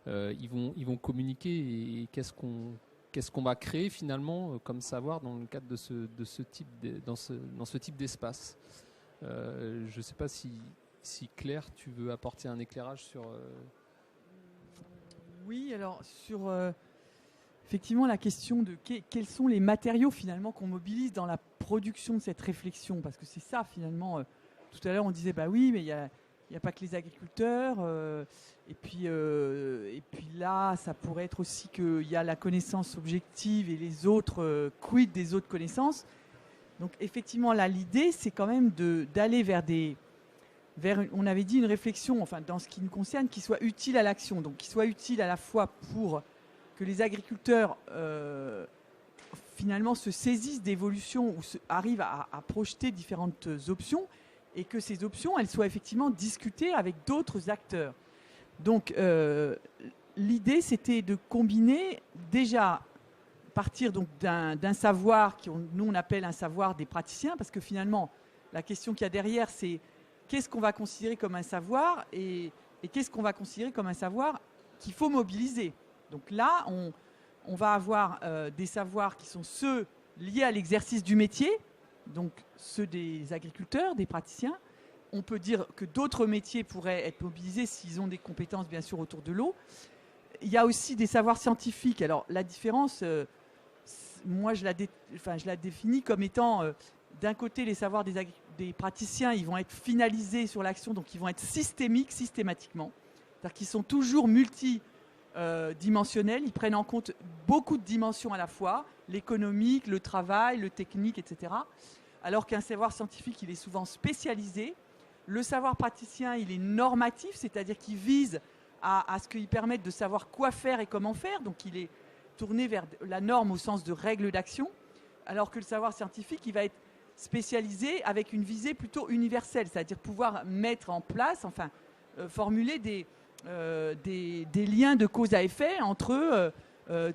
[SPEAKER 1] ils vont communiquer et qu'est-ce qu'on va créer finalement comme savoir dans le cadre de ce type d'espace? Je ne sais pas si Claire, tu veux apporter un éclairage sur...
[SPEAKER 4] Oui, alors sur effectivement la question de quels sont les matériaux finalement qu'on mobilise dans la production de cette réflexion, parce que c'est ça finalement, tout à l'heure on disait bah oui mais il n'y a pas que les agriculteurs, et puis là ça pourrait être aussi qu'il y a la connaissance objective et les autres, quid des autres connaissances. Donc effectivement là l'idée c'est quand même d'aller vers on avait dit une réflexion, enfin dans ce qui nous concerne, qui soit utile à l'action, donc qui soit utile à la fois pour que les agriculteurs finalement se saisissent d'évolutions ou arrivent à projeter différentes options et que ces options elles soient effectivement discutées avec d'autres acteurs. Donc l'idée c'était de combiner déjà partir donc d'un savoir nous on appelle un savoir des praticiens, parce que finalement la question qu'il y a derrière c'est qu'est-ce qu'on va considérer comme un savoir et qu'est-ce qu'on va considérer comme un savoir qu'il faut mobiliser. Donc là, on va avoir des savoirs qui sont ceux liés à l'exercice du métier, donc ceux des agriculteurs, des praticiens. On peut dire que d'autres métiers pourraient être mobilisés s'ils ont des compétences, bien sûr, autour de l'eau. Il y a aussi des savoirs scientifiques. Alors la différence, moi je la définis comme étant... d'un côté, les savoirs des praticiens, ils vont être finalisés sur l'action, donc ils vont être systématiquement. C'est-à-dire qu'ils sont toujours multidimensionnels, ils prennent en compte beaucoup de dimensions à la fois, l'économique, le travail, le technique, etc. Alors qu'un savoir scientifique, il est souvent spécialisé. Le savoir praticien, il est normatif, c'est-à-dire qu'il vise à ce qu'il permette de savoir quoi faire et comment faire, donc il est tourné vers la norme au sens de règles d'action, alors que le savoir scientifique, il va être spécialisé avec une visée plutôt universelle, c'est-à-dire pouvoir mettre en place, formuler des liens de cause à effet entre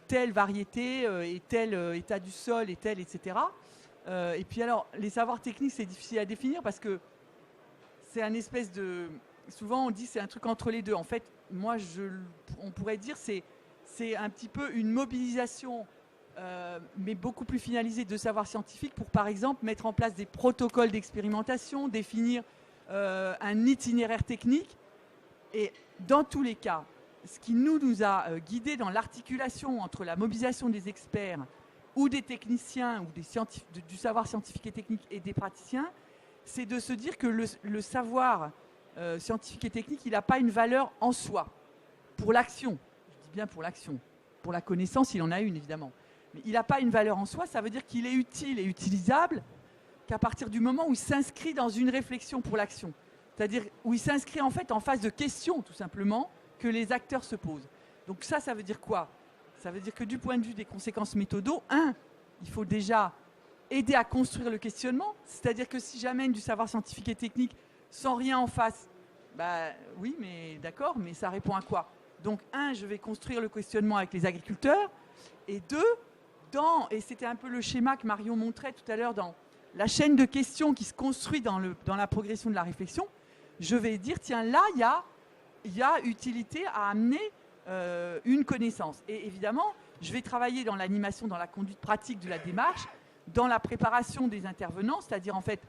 [SPEAKER 4] telle variété et tel état du sol et tel, etc. Et puis alors, les savoirs techniques, c'est difficile à définir parce que c'est un espèce de... Souvent, on dit c'est un truc entre les deux. En fait, moi, on pourrait dire c'est un petit peu une mobilisation mais beaucoup plus finalisé de savoir scientifique pour, par exemple, mettre en place des protocoles d'expérimentation, définir un itinéraire technique. Et dans tous les cas, ce qui nous a guidés dans l'articulation entre la mobilisation des experts ou des techniciens ou du savoir scientifique et technique et des praticiens, c'est de se dire que le savoir scientifique et technique, il n'a pas une valeur en soi pour l'action. Je dis bien pour l'action. Pour la connaissance, il en a une, évidemment. Mais il n'a pas une valeur en soi, ça veut dire qu'il est utile et utilisable qu'à partir du moment où il s'inscrit dans une réflexion pour l'action. C'est-à-dire où il s'inscrit en fait en phase de questions, tout simplement, que les acteurs se posent. Donc ça veut dire quoi? Ça veut dire que du point de vue des conséquences méthodaux, il faut déjà aider à construire le questionnement, c'est-à-dire que si j'amène du savoir scientifique et technique sans rien en face, bah oui, mais d'accord, mais ça répond à quoi? Donc je vais construire le questionnement avec les agriculteurs, et deux, et c'était un peu le schéma que Marion montrait tout à l'heure dans la chaîne de questions qui se construit dans la progression de la réflexion, je vais dire, tiens, là, il y a utilité à amener une connaissance. Et évidemment, je vais travailler dans l'animation, dans la conduite pratique de la démarche, dans la préparation des intervenants, c'est-à-dire en fait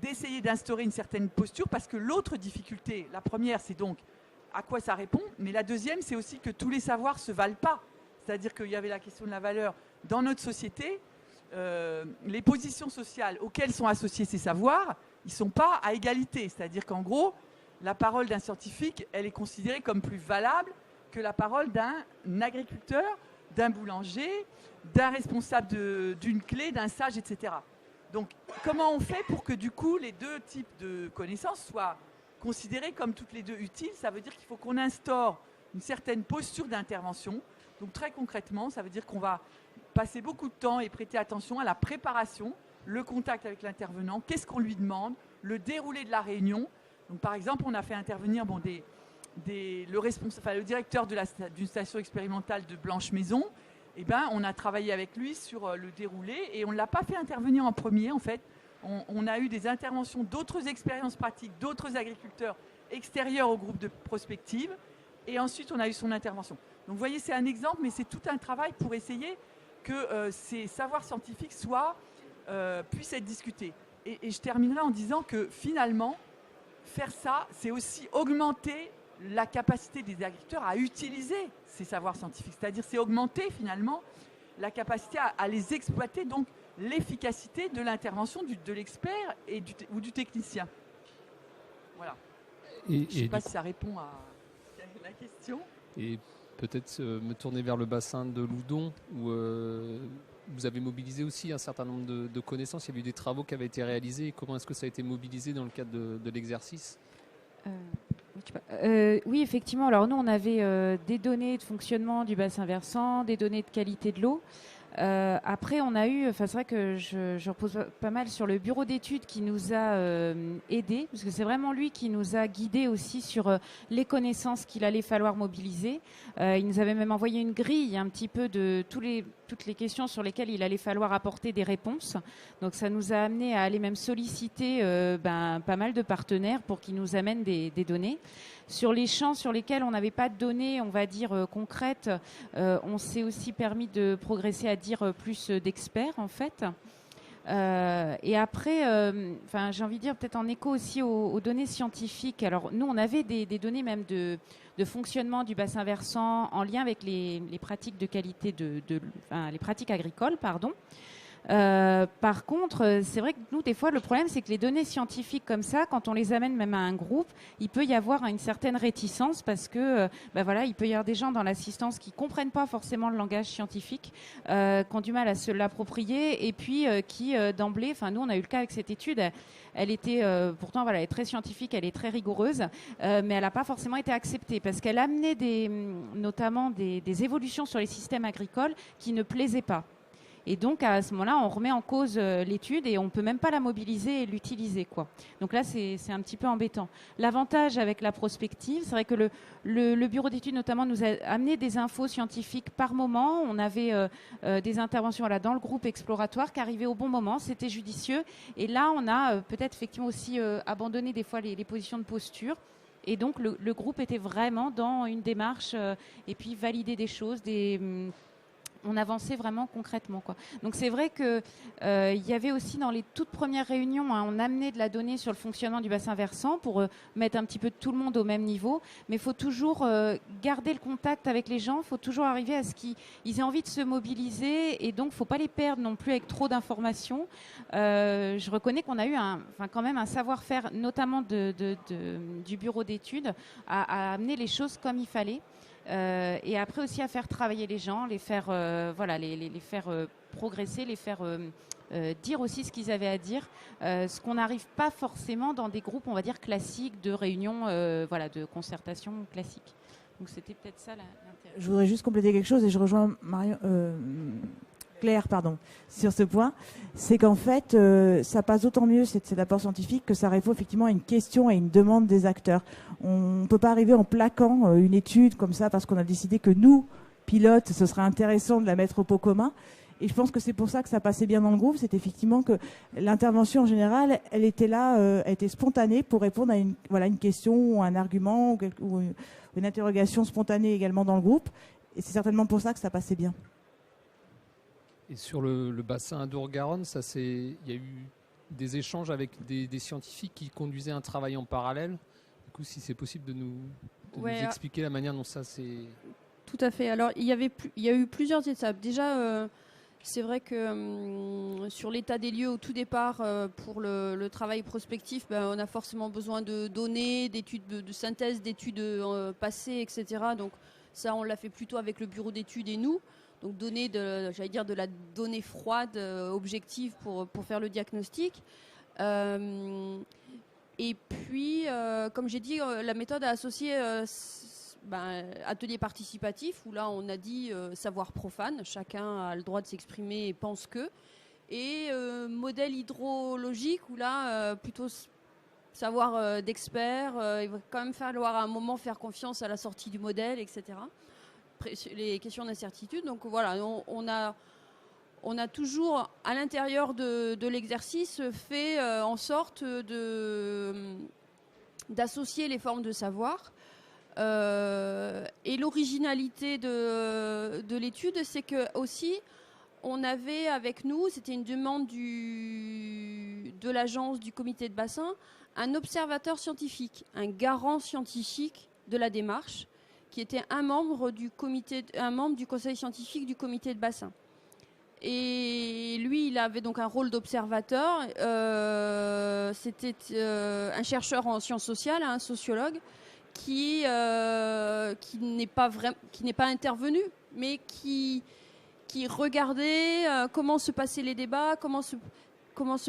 [SPEAKER 4] d'essayer d'instaurer une certaine posture, parce que l'autre difficulté, la première, c'est donc à quoi ça répond, mais la deuxième, c'est aussi que tous les savoirs ne se valent pas. C'est-à-dire qu'il y avait la question de la valeur dans notre société, les positions sociales auxquelles sont associés ces savoirs, ils ne sont pas à égalité. C'est-à-dire qu'en gros, la parole d'un scientifique, elle est considérée comme plus valable que la parole d'un agriculteur, d'un boulanger, d'un responsable d'une clé, d'un sage, etc. Donc, comment on fait pour que du coup, les deux types de connaissances soient considérés comme toutes les deux utiles? Ça veut dire qu'il faut qu'on instaure une certaine posture d'intervention. Donc très concrètement, ça veut dire qu'on va passer beaucoup de temps et prêter attention à la préparation, le contact avec l'intervenant, qu'est-ce qu'on lui demande, le déroulé de la réunion. Donc par exemple, on a fait intervenir le directeur d'une station expérimentale de Blanche-Maison. Eh ben, on a travaillé avec lui sur le déroulé et on ne l'a pas fait intervenir en premier en fait. On a eu des interventions d'autres expériences pratiques, d'autres agriculteurs extérieurs au groupe de prospective et ensuite on a eu son intervention. Donc vous voyez, c'est un exemple, mais c'est tout un travail pour essayer que ces savoirs scientifiques puissent être discutés. Et je terminerai en disant que finalement, faire ça, c'est aussi augmenter la capacité des agriculteurs à utiliser ces savoirs scientifiques. C'est-à-dire, c'est augmenter finalement la capacité à les exploiter, donc l'efficacité de l'intervention de l'expert ou du technicien. Voilà. Je ne sais pas si ça répond à la question.
[SPEAKER 1] Et peut-être me tourner vers le bassin de Loudon, où vous avez mobilisé aussi un certain nombre de connaissances. Il y a eu des travaux qui avaient été réalisés. Comment est-ce que ça a été mobilisé dans le cadre de l'exercice ?
[SPEAKER 3] Oui, effectivement. Alors nous, on avait des données de fonctionnement du bassin versant, des données de qualité de l'eau. Après, on a eu, c'est vrai que je repose pas mal sur le bureau d'études qui nous a aidés, parce que c'est vraiment lui qui nous a guidés aussi sur les connaissances qu'il allait falloir mobiliser. Il nous avait même envoyé une grille un petit peu de toutes les questions sur lesquelles il allait falloir apporter des réponses. Donc ça nous a amené à aller même solliciter pas mal de partenaires pour qu'ils nous amènent des données. Sur les champs sur lesquels on n'avait pas de données, on va dire, concrètes, on s'est aussi permis de progresser à dire plus d'experts, en fait. Et après, j'ai envie de dire, peut-être en écho aussi aux données scientifiques. Alors, nous, on avait des données même de fonctionnement du bassin versant en lien avec les pratiques de qualité les pratiques agricoles, pardon. Par contre, c'est vrai que nous, des fois, le problème, c'est que les données scientifiques comme ça, quand on les amène même à un groupe, il peut y avoir une certaine réticence parce que, il peut y avoir des gens dans l'assistance qui comprennent pas forcément le langage scientifique, qui ont du mal à se l'approprier et puis qui, d'emblée, nous, on a eu le cas avec cette étude, elle était, pourtant, elle est très scientifique, elle est très rigoureuse, mais elle n'a pas forcément été acceptée parce qu'elle amenait notamment des évolutions sur les systèmes agricoles qui ne plaisaient pas. Et donc, à ce moment-là, on remet en cause l'étude et on ne peut même pas la mobiliser et l'utiliser, quoi. Donc là, c'est un petit peu embêtant. L'avantage avec la prospective, c'est vrai que le bureau d'études, notamment, nous a amené des infos scientifiques par moment. On avait des interventions dans le groupe exploratoire qui arrivaient au bon moment. C'était judicieux. Et là, on a peut-être effectivement aussi abandonné des fois les positions de posture. Et donc, le groupe était vraiment dans une démarche et puis valider des choses, on avançait vraiment concrètement, quoi. Donc c'est vrai que y avait aussi dans les toutes premières réunions, on amenait de la donnée sur le fonctionnement du bassin versant pour mettre un petit peu tout le monde au même niveau, mais il faut toujours garder le contact avec les gens, il faut toujours arriver à ce qu'ils aient envie de se mobiliser et donc il ne faut pas les perdre non plus avec trop d'informations. Je reconnais qu'on a eu quand même un savoir-faire, notamment du bureau d'études, à amener les choses comme il fallait. Et après aussi à faire travailler les gens, les faire, les faire progresser, les faire dire aussi ce qu'ils avaient à dire, ce qu'on n'arrive pas forcément dans des groupes, on va dire, classiques de réunions, de concertation classique. Donc c'était peut-être ça l'intérêt.
[SPEAKER 8] Je voudrais juste compléter quelque chose et je rejoins Claire, sur ce point, c'est qu'en fait, ça passe d'autant mieux cet apport scientifique que ça répond effectivement à une question et une demande des acteurs. On ne peut pas arriver en plaquant une étude comme ça parce qu'on a décidé que nous, pilotes, ce serait intéressant de la mettre au pot commun. Et je pense que c'est pour ça que ça passait bien dans le groupe. C'est effectivement que l'intervention en général, elle était là, elle était spontanée pour répondre à une question ou un argument ou une interrogation spontanée également dans le groupe. Et c'est certainement pour ça que ça passait bien.
[SPEAKER 1] Et sur le bassin Adour-Garonne, il y a eu des échanges avec des scientifiques qui conduisaient un travail en parallèle. Du coup, si c'est possible de nous expliquer la manière dont ça s'est...
[SPEAKER 6] Tout à fait. Alors, il y a eu plusieurs étapes. Déjà, c'est vrai que sur l'état des lieux au tout départ, pour le travail prospectif, on a forcément besoin de données, d'études de synthèse, d'études passées, etc. Donc ça, on l'a fait plutôt avec le bureau d'études et nous. Donc donner de la donnée froide, objective pour faire le diagnostic. Et puis, comme j'ai dit, la méthode a associé atelier participatif, où là on a dit savoir profane, chacun a le droit de s'exprimer et pense que. Et modèle hydrologique, où là plutôt savoir d'experts, il va quand même falloir à un moment faire confiance à la sortie du modèle, etc. Les questions d'incertitude. Donc voilà, on a toujours à l'intérieur de l'exercice fait en sorte d'associer les formes de savoir. Et l'originalité de l'étude, c'est que aussi on avait avec nous, c'était une demande de l'agence du comité de bassin, un observateur scientifique, un garant scientifique de la démarche, qui était un membre du conseil scientifique du comité de bassin. Et lui, il avait donc un rôle d'observateur. C'était un chercheur en sciences sociales, un sociologue, qui n'est pas intervenu, mais qui regardait comment se passaient les débats, comment se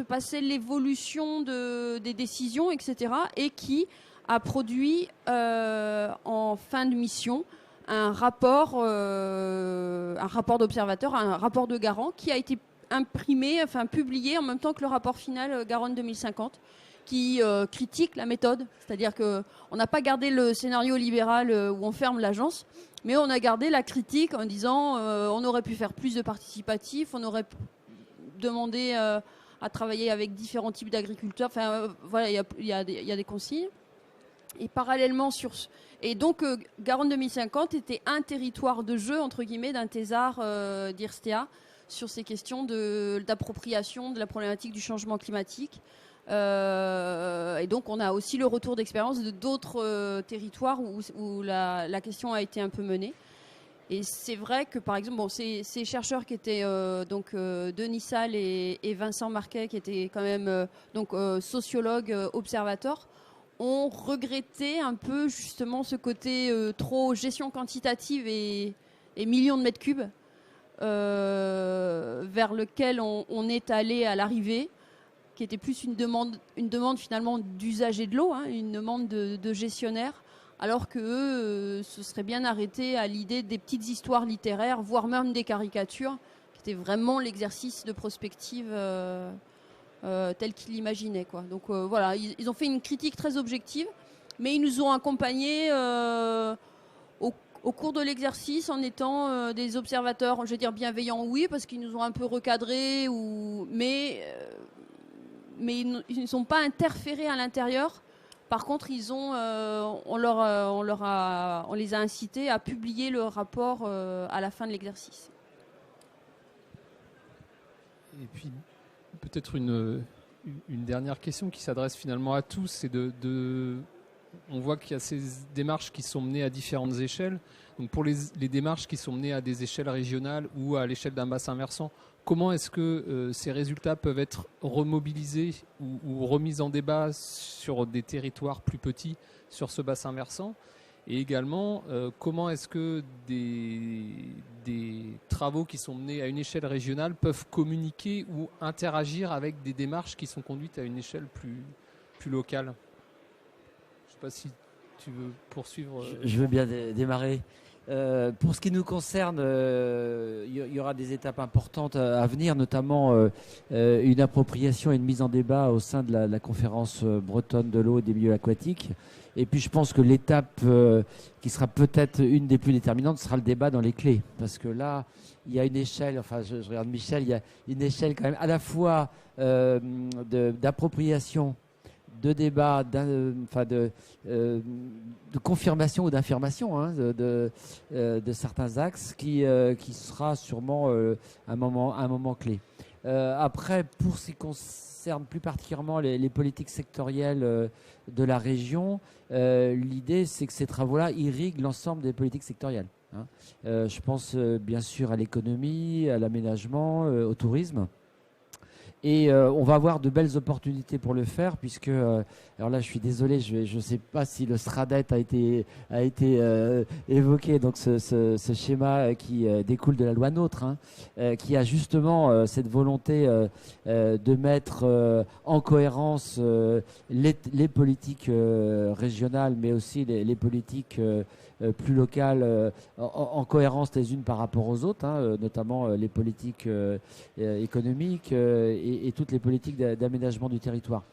[SPEAKER 6] passait l'évolution des décisions, etc. Et qui a produit en fin de mission un rapport d'observateur, un rapport de garant qui a été publié en même temps que le rapport final Garonne 2050, qui critique la méthode. C'est-à-dire qu'on n'a pas gardé le scénario libéral où on ferme l'agence, mais on a gardé la critique en disant on aurait pu faire plus de participatif, on aurait demandé à travailler avec différents types d'agriculteurs. Enfin, voilà, il y a des consignes. Et parallèlement et donc Garonne 2050 était un territoire de jeu entre guillemets d'un thésard d'IRSTEA sur ces questions d'appropriation de la problématique du changement climatique. Et donc on a aussi le retour d'expérience de d'autres territoires où la question a été un peu menée. Et c'est vrai que par exemple, ces chercheurs qui étaient Denis Salle et Vincent Marquet, qui étaient quand même sociologues observateurs, ont regretté un peu justement ce côté trop gestion quantitative et millions de mètres cubes vers lequel on est allé à l'arrivée, qui était plus une demande finalement d'usager de l'eau, une demande de gestionnaire, alors qu'eux se seraient bien arrêtés à l'idée des petites histoires littéraires, voire même des caricatures, qui était vraiment l'exercice de prospective tel qu'ils l'imaginaient, quoi. Donc voilà, ils ont fait une critique très objective, mais ils nous ont accompagnés au cours de l'exercice en étant des observateurs, je veux dire bienveillants, oui, parce qu'ils nous ont un peu recadrés, mais ils ne sont pas interférés à l'intérieur. Par contre, on les a incités à publier le rapport à la fin de l'exercice.
[SPEAKER 1] Et puis, peut-être une dernière question qui s'adresse finalement à tous, c'est on voit qu'il y a ces démarches qui sont menées à différentes échelles. Donc pour les démarches qui sont menées à des échelles régionales ou à l'échelle d'un bassin versant, comment est-ce que ces résultats peuvent être remobilisés ou remis en débat sur des territoires plus petits sur ce bassin versant? Et également, comment est-ce que des travaux qui sont menés à une échelle régionale peuvent communiquer ou interagir avec des démarches qui sont conduites à une échelle plus locale? Je ne sais pas si tu veux poursuivre.
[SPEAKER 7] Je veux bien démarrer. Pour ce qui nous concerne, il y aura des étapes importantes à venir, notamment une appropriation et une mise en débat au sein de la conférence bretonne de l'eau et des milieux aquatiques. Et puis je pense que l'étape qui sera peut-être une des plus déterminantes sera le débat dans les clés. Parce que là, il y a une échelle, enfin je regarde Michel, il y a une échelle quand même à la fois d'appropriation, de débat, de confirmation ou d'affirmation de certains axes qui sera sûrement un moment clé. Après, pour ce qui concerne plus particulièrement les politiques sectorielles de la région, l'idée c'est que ces travaux-là irriguent l'ensemble des politiques sectorielles. Je pense bien sûr à l'économie, à l'aménagement, au tourisme. Et on va avoir de belles opportunités pour le faire, puisque, alors là je suis désolé, je ne sais pas si le SRADET a été évoqué, donc ce schéma qui découle de la loi NOTRe, qui a justement cette volonté de mettre en cohérence les politiques régionales, mais aussi les politiques plus locales en cohérence les unes par rapport aux autres, notamment les politiques économiques et toutes les politiques d'aménagement du territoire.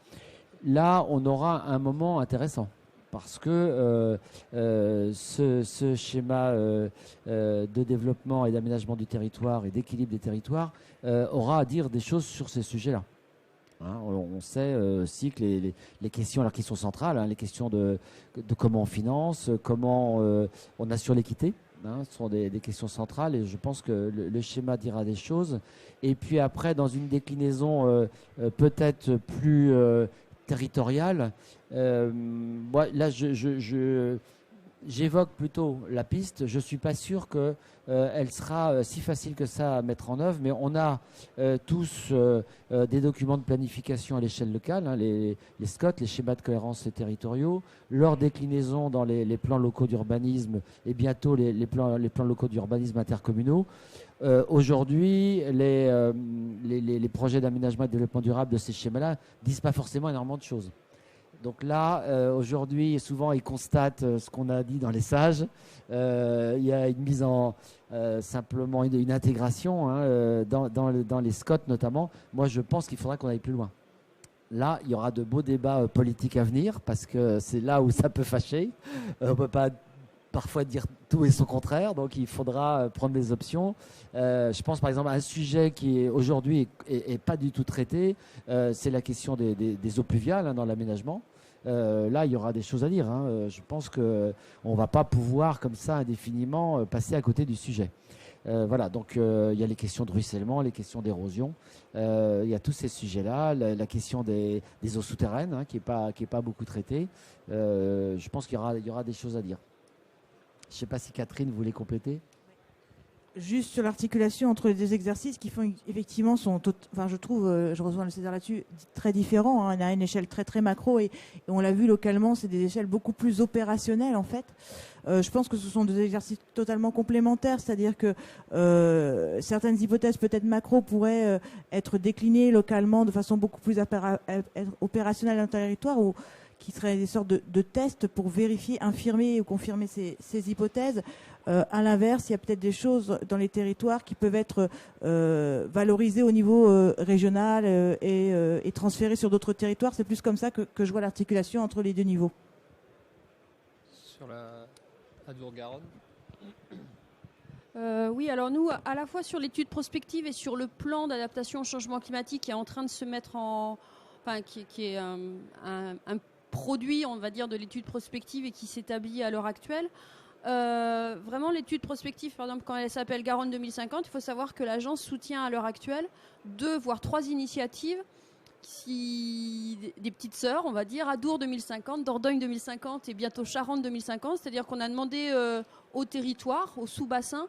[SPEAKER 7] Là, on aura un moment intéressant parce que ce schéma de développement et d'aménagement du territoire et d'équilibre des territoires aura à dire des choses sur ces sujets-là. On sait aussi que les questions, alors qui sont centrales, les questions de comment on finance, comment on assure l'équité, ce sont des questions centrales, et je pense que le schéma dira des choses. Et puis après, dans une déclinaison peut-être plus territoriale, là j'évoque plutôt la piste. Je ne suis pas sûr qu'elle sera si facile que ça à mettre en œuvre, mais on a tous des documents de planification à l'échelle locale, les SCOT, les schémas de cohérence territoriaux, leur déclinaison dans les plans locaux d'urbanisme et bientôt les plans locaux d'urbanisme intercommunaux. Aujourd'hui, les projets d'aménagement et de développement durable de ces schémas-là ne disent pas forcément énormément de choses. Donc là, aujourd'hui, souvent, ils constatent ce qu'on a dit dans les sages. Il y a une mise en simplement une intégration dans les SCOT notamment. Moi, je pense qu'il faudra qu'on aille plus loin. Là, il y aura de beaux débats politiques à venir parce que c'est là où ça peut fâcher. On ne peut pas parfois dire tout et son contraire, donc il faudra prendre des options. Je pense par exemple à un sujet qui est aujourd'hui est pas du tout traité, c'est la question des eaux pluviales dans l'aménagement. Là, il y aura des choses à dire. Je pense qu'on ne va pas pouvoir comme ça indéfiniment passer à côté du sujet. Voilà, donc il y a les questions de ruissellement, les questions d'érosion, il y a tous ces sujets-là, la question des eaux souterraines qui est pas beaucoup traitée. Je pense qu'il y aura des choses à dire. Je ne sais pas si Catherine voulait compléter.
[SPEAKER 8] Juste sur l'articulation entre les deux exercices qui font effectivement je trouve, je rejoins le César là-dessus, très différents. On a une échelle très très macro et on l'a vu localement, c'est des échelles beaucoup plus opérationnelles en fait. Je pense que ce sont deux exercices totalement complémentaires, c'est-à-dire que certaines hypothèses peut-être macro pourraient être déclinées localement de façon beaucoup plus opérationnelle dans le territoire ou qui seraient des sortes de tests pour vérifier, infirmer ou confirmer ces hypothèses. À l'inverse, il y a peut-être des choses dans les territoires qui peuvent être valorisées au niveau régional et transférées sur d'autres territoires. C'est plus comme ça que je vois l'articulation entre les deux niveaux.
[SPEAKER 1] Sur la Adour-Garonne.
[SPEAKER 6] Oui, alors nous, à la fois sur l'étude prospective et sur le plan d'adaptation au changement climatique qui est en train de se mettre qui est un produit, on va dire, de l'étude prospective et qui s'établit à l'heure actuelle. Vraiment, l'étude prospective, par exemple, quand elle s'appelle Garonne 2050, il faut savoir que l'agence soutient à l'heure actuelle 2 voire 3 initiatives, des petites sœurs, on va dire, Adour 2050, Dordogne 2050 et bientôt Charente 2050. C'est-à-dire qu'on a demandé au territoire, au sous-bassin,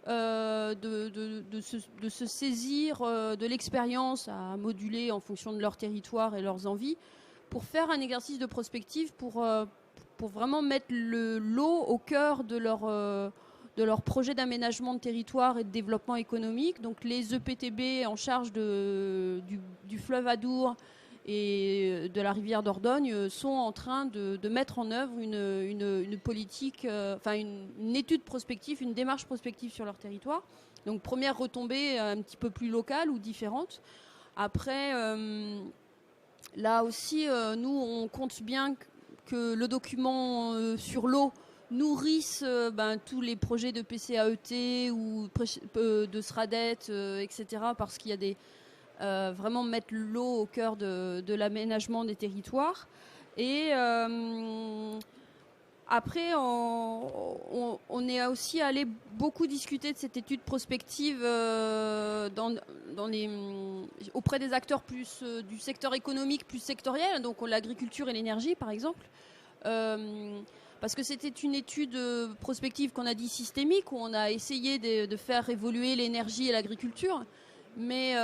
[SPEAKER 6] de se saisir de l'expérience à moduler en fonction de leur territoire et leurs envies pour faire un exercice de prospective pour vraiment mettre l'eau au cœur de leur projet d'aménagement de territoire et de développement économique. Donc les EPTB en charge du fleuve Adour et de la rivière Dordogne sont en train de mettre en œuvre une politique, une étude prospective, une démarche prospective sur leur territoire. Donc première retombée un petit peu plus locale ou différente. Après, là aussi, nous, on compte bien que le document sur l'eau nourrissent tous les projets de PCAET ou de SRADET, etc. Parce qu'il y a des vraiment mettre l'eau au cœur de l'aménagement des territoires. Et après, on est aussi allé beaucoup discuter de cette étude prospective auprès des acteurs plus du secteur économique, plus sectoriel, donc l'agriculture et l'énergie par exemple. Parce que c'était une étude prospective qu'on a dit systémique, où on a essayé de faire évoluer l'énergie et l'agriculture, mais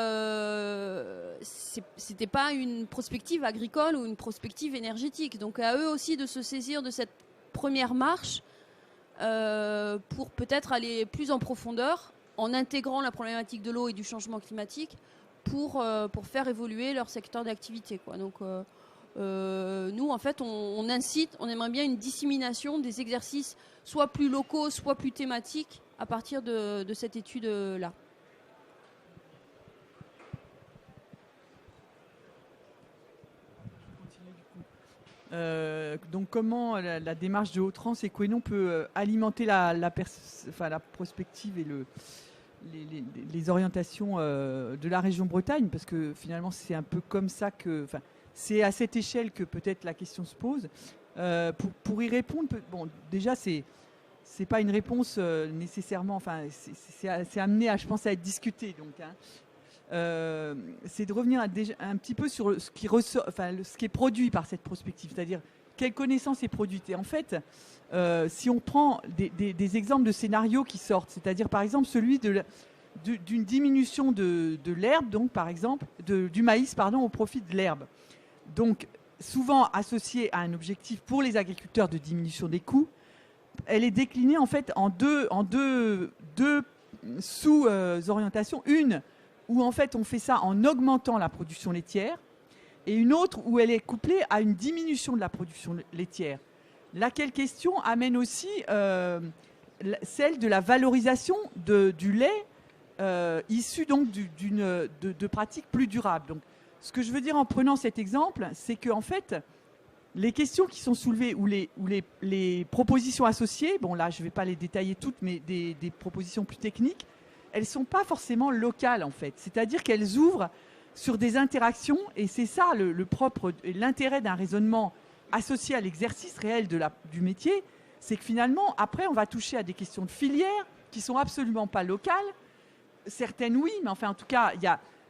[SPEAKER 6] c'était pas une prospective agricole ou une prospective énergétique. Donc à eux aussi de se saisir de cette première marche pour peut-être aller plus en profondeur en intégrant la problématique de l'eau et du changement climatique pour faire évoluer leur secteur d'activité, quoi. Donc nous, en fait, on incite, on aimerait bien une dissémination des exercices soit plus locaux, soit plus thématiques à partir de cette étude-là.
[SPEAKER 4] Donc comment la démarche de Haut-Trans et Quenon peut alimenter la prospective et les orientations de la région Bretagne, parce que finalement c'est un peu comme ça que... C'est à cette échelle que peut-être la question se pose. Pour y répondre, bon, déjà, c'est pas une réponse nécessairement... c'est amené, je pense, à être discuté. Donc, c'est de revenir un petit peu sur ce qui ressort, ce qui est produit par cette prospective, c'est-à-dire quelle connaissance est produite. Et en fait, si on prend des exemples de scénarios qui sortent, c'est-à-dire par exemple celui d'une diminution de l'herbe, donc par exemple du maïs, au profit de l'herbe. Donc, souvent associée à un objectif pour les agriculteurs de diminution des coûts, elle est déclinée en fait en deux sous-orientations. Une où en fait on fait ça en augmentant la production laitière, et une autre où elle est couplée à une diminution de la production laitière. Laquelle question amène aussi celle de la valorisation du lait issu donc de pratiques plus durables. Donc, ce que je veux dire en prenant cet exemple, c'est que en fait, les questions qui sont soulevées ou les propositions associées, bon là je ne vais pas les détailler toutes, mais des propositions plus techniques, elles ne sont pas forcément locales en fait. C'est-à-dire qu'elles ouvrent sur des interactions, et c'est ça le propre et l'intérêt d'un raisonnement associé à l'exercice réel du métier, c'est que finalement, après, on va toucher à des questions de filière qui ne sont absolument pas locales. Certaines, oui, mais enfin, en tout cas,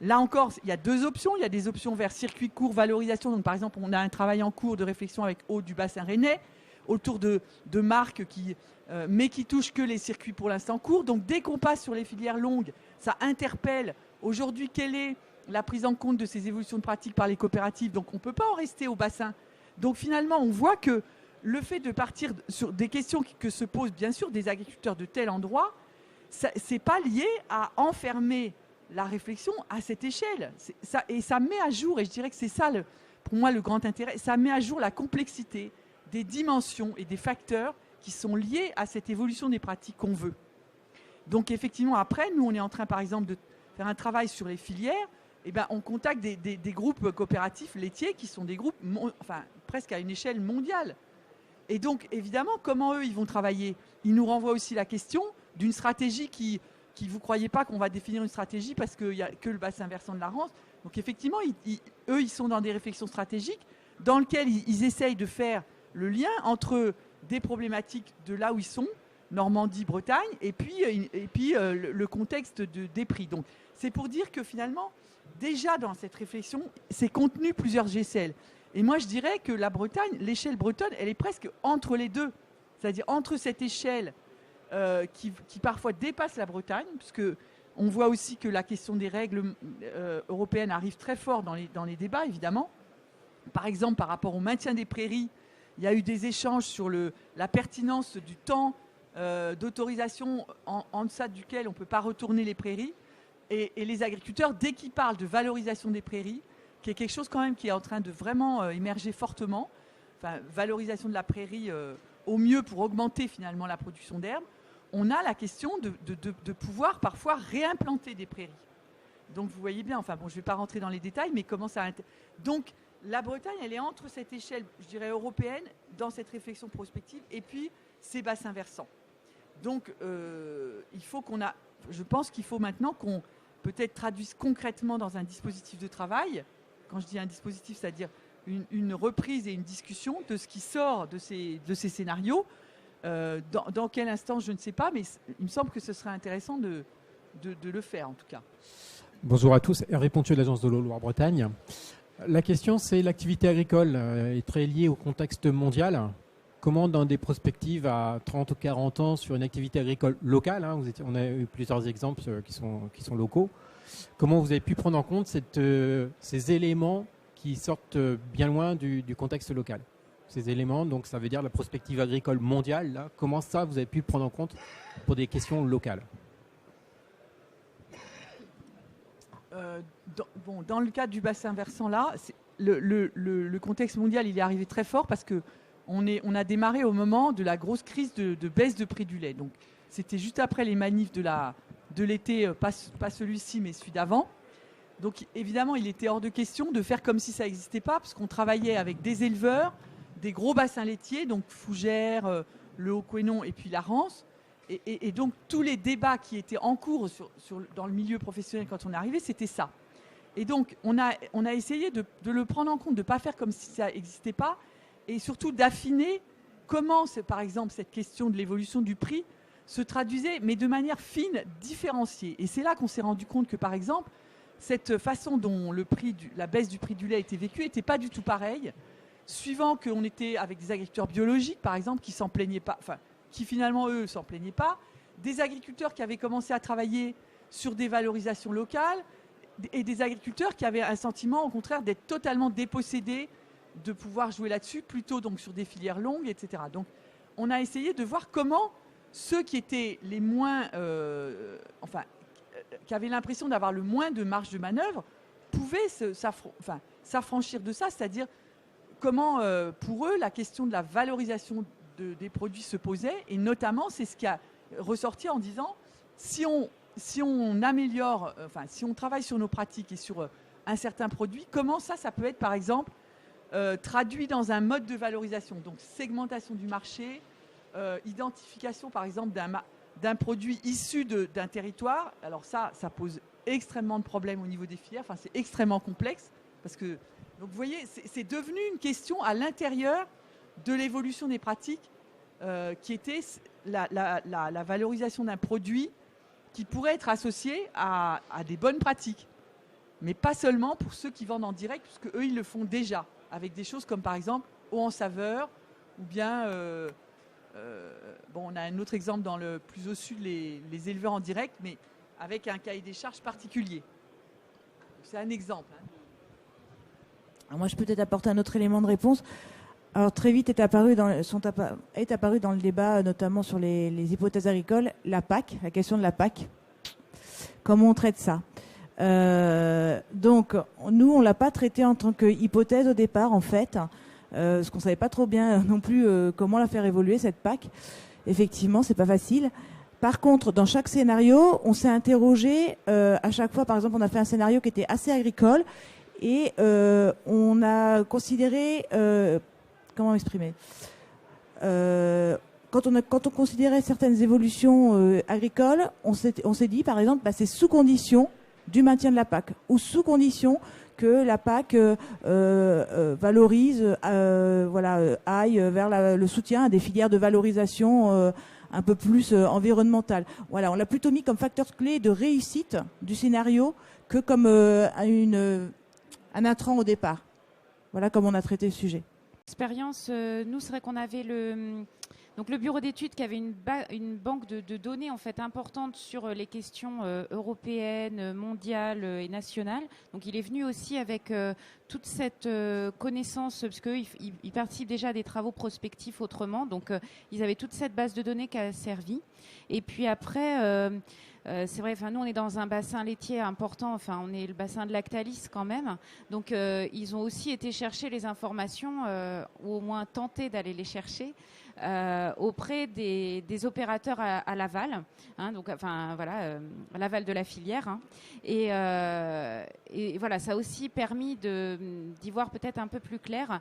[SPEAKER 4] là encore, il y a deux options. Il y a des options vers circuit court, valorisation. Donc, par exemple, on a un travail en cours de réflexion avec Eau du bassin rennais autour de marques mais qui touchent que les circuits pour l'instant courts. Donc, dès qu'on passe sur les filières longues, ça interpelle aujourd'hui quelle est la prise en compte de ces évolutions de pratiques par les coopératives. Donc, on ne peut pas en rester au bassin. Donc, finalement, on voit que le fait de partir sur des questions que se posent, bien sûr, des agriculteurs de tel endroit, ce n'est pas lié à enfermer la réflexion à cette échelle. Et ça met à jour, et je dirais que c'est ça, pour moi, le grand intérêt, ça met à jour la complexité des dimensions et des facteurs qui sont liés à cette évolution des pratiques qu'on veut. Donc, effectivement, après, nous, on est en train, par exemple, de faire un travail sur les filières. Eh ben, on contacte des groupes coopératifs laitiers qui sont des groupes presque à une échelle mondiale. Et donc, évidemment, comment eux, ils vont travailler? Ils nous renvoient aussi la question d'une stratégie qui vous ne croyez pas qu'on va définir une stratégie parce qu'il n'y a que le bassin versant de la Rance. Donc, effectivement, eux, ils sont dans des réflexions stratégiques dans lesquelles ils essayent de faire le lien entre des problématiques de là où ils sont, Normandie, Bretagne, et puis le contexte des prix. Donc, c'est pour dire que finalement, déjà dans cette réflexion, c'est contenu plusieurs échelles. Et moi, je dirais que la Bretagne, l'échelle bretonne, elle est presque entre les deux. C'est-à-dire entre cette échelle qui parfois dépasse la Bretagne, puisque on voit aussi que la question des règles européennes arrive très fort dans les débats, évidemment. Par exemple, par rapport au maintien des prairies, il y a eu des échanges sur la pertinence du temps d'autorisation en deçà duquel on ne peut pas retourner les prairies. Et les agriculteurs, dès qu'ils parlent de valorisation des prairies, qui est quelque chose quand même qui est en train de vraiment émerger fortement. Enfin, valorisation de la prairie au mieux pour augmenter finalement la production d'herbe. On a la question de pouvoir parfois réimplanter des prairies. Donc vous voyez bien, enfin bon, je ne vais pas rentrer dans les détails, mais comment ça... Donc la Bretagne, elle est entre cette échelle, je dirais, européenne, dans cette réflexion prospective, et puis ces bassins versants. Donc il faut je pense qu'il faut maintenant qu'on peut-être traduise concrètement dans un dispositif de travail. Quand je dis un dispositif, c'est-à-dire une reprise et une discussion de ce qui sort de ces scénarios. Dans quel instant, je ne sais pas, mais il me semble que ce serait intéressant de le faire en tout cas.
[SPEAKER 9] Bonjour à tous, Hervé Pontieux de l'Agence de l'eau Loire-Bretagne. La question, c'est l'activité agricole est très liée au contexte mondial. Comment, dans des perspectives à 30 ou 40 ans sur une activité agricole locale, on a eu plusieurs exemples qui sont locaux, comment vous avez pu prendre en compte ces éléments qui sortent bien loin du contexte local? Ces éléments, donc ça veut dire la prospective agricole mondiale, là, comment ça vous avez pu prendre en compte pour des questions locales?
[SPEAKER 4] Dans le cadre du bassin versant, là, le contexte mondial, il est arrivé très fort parce qu'on a démarré au moment de la grosse crise de baisse de prix du lait. Donc, c'était juste après les manifs de l'été, pas celui-ci, mais celui d'avant. Donc, évidemment, il était hors de question de faire comme si ça n'existait pas, parce qu'on travaillait avec des éleveurs, des gros bassins laitiers, donc Fougères, le Haut-Couesnon et puis la Rance. Et donc, tous les débats qui étaient en cours dans le milieu professionnel quand on est arrivé, c'était ça. Et donc, on a essayé de le prendre en compte, de ne pas faire comme si ça n'existait pas, et surtout d'affiner comment, par exemple, cette question de l'évolution du prix se traduisait, mais de manière fine, différenciée. Et c'est là qu'on s'est rendu compte que, par exemple, cette façon dont la baisse du prix du lait était vécue n'était pas du tout pareille, suivant qu'on était avec des agriculteurs biologiques, par exemple, qui s'en plaignaient pas, enfin, qui finalement, eux, s'en plaignaient pas, des agriculteurs qui avaient commencé à travailler sur des valorisations locales, et des agriculteurs qui avaient un sentiment, au contraire, d'être totalement dépossédés de pouvoir jouer là-dessus, plutôt donc sur des filières longues, etc. Donc, on a essayé de voir comment ceux qui étaient les moins, qui avaient l'impression d'avoir le moins de marge de manœuvre, pouvaient s'affranchir de ça, c'est-à-dire comment, pour eux, la question de la valorisation des produits se posait, et notamment, c'est ce qui a ressorti en disant, si on améliore, si on travaille sur nos pratiques et sur un certain produit, comment ça peut être, par exemple, traduit dans un mode de valorisation, donc segmentation du marché, identification, par exemple, d'un produit issu d'un territoire. Alors ça pose extrêmement de problèmes au niveau des filières, c'est extrêmement complexe, parce que, donc vous voyez, c'est devenu une question à l'intérieur de l'évolution des pratiques, qui était la valorisation d'un produit qui pourrait être associé à des bonnes pratiques. Mais pas seulement pour ceux qui vendent en direct, puisque eux, ils le font déjà, avec des choses comme, par exemple, eau en saveur, ou bien, on a un autre exemple dans le plus au sud, les éleveurs en direct, mais avec un cahier des charges particulier. C'est un exemple.
[SPEAKER 8] Alors moi, je peux peut-être apporter un autre élément de réponse. Alors très vite est apparu dans le débat, notamment sur les hypothèses agricoles, la PAC, la question de la PAC. Comment on traite ça? Donc nous, on l'a pas traité en tant qu'hypothèse au départ, en fait, parce qu'on savait pas trop bien non plus comment la faire évoluer, cette PAC. Effectivement, c'est pas facile. Par contre, dans chaque scénario, on s'est interrogé à chaque fois. Par exemple, on a fait un scénario qui était assez agricole et on a considéré comment exprimer quand on considérait certaines évolutions agricoles, on s'est dit, par exemple, c'est sous condition du maintien de la PAC ou sous condition que la PAC valorise, aille vers le soutien à des filières de valorisation un peu plus environnementales. Voilà, on l'a plutôt mis comme facteur clé de réussite du scénario que comme un intrant au départ. Voilà comment on a traité le sujet.
[SPEAKER 3] L'expérience, nous, c'est vrai qu'on avait le bureau d'études qui avait une banque de données en fait importante sur les questions européennes, mondiales et nationales. Donc il est venu aussi avec toute cette connaissance, parce qu'ils participent déjà à des travaux prospectifs autrement. Donc ils avaient toute cette base de données qui a servi. Et puis après, c'est vrai, nous on est dans un bassin laitier important, on est le bassin de Lactalis quand même, donc ils ont aussi été chercher les informations, ou au moins tenter d'aller les chercher, auprès des opérateurs à l'aval, à l'aval de la filière, et voilà, ça a aussi permis d'y voir peut-être un peu plus clair.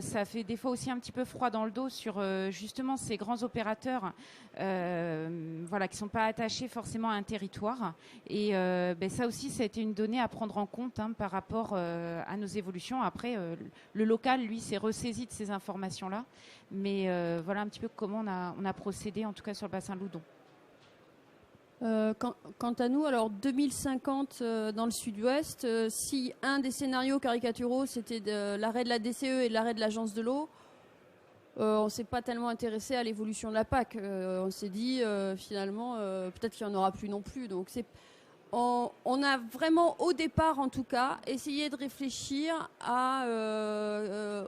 [SPEAKER 3] Ça fait des fois aussi un petit peu froid dans le dos sur justement ces grands opérateurs qui sont pas attachés forcément à un territoire, et ça aussi, ça a été une donnée à prendre en compte par rapport à nos évolutions. Après, le local, lui, s'est ressaisi de ces informations-là, mais voilà un petit peu comment on a procédé, en tout cas sur le bassin de Loudon.
[SPEAKER 6] Quant à nous, alors 2050 dans le sud-ouest, si un des scénarios caricaturaux c'était l'arrêt de la DCE et l'arrêt de l'agence de l'eau, on ne s'est pas tellement intéressé à l'évolution de la PAC. On s'est dit finalement peut-être qu'il n'y en aura plus non plus. Donc on a vraiment au départ en tout cas essayé de réfléchir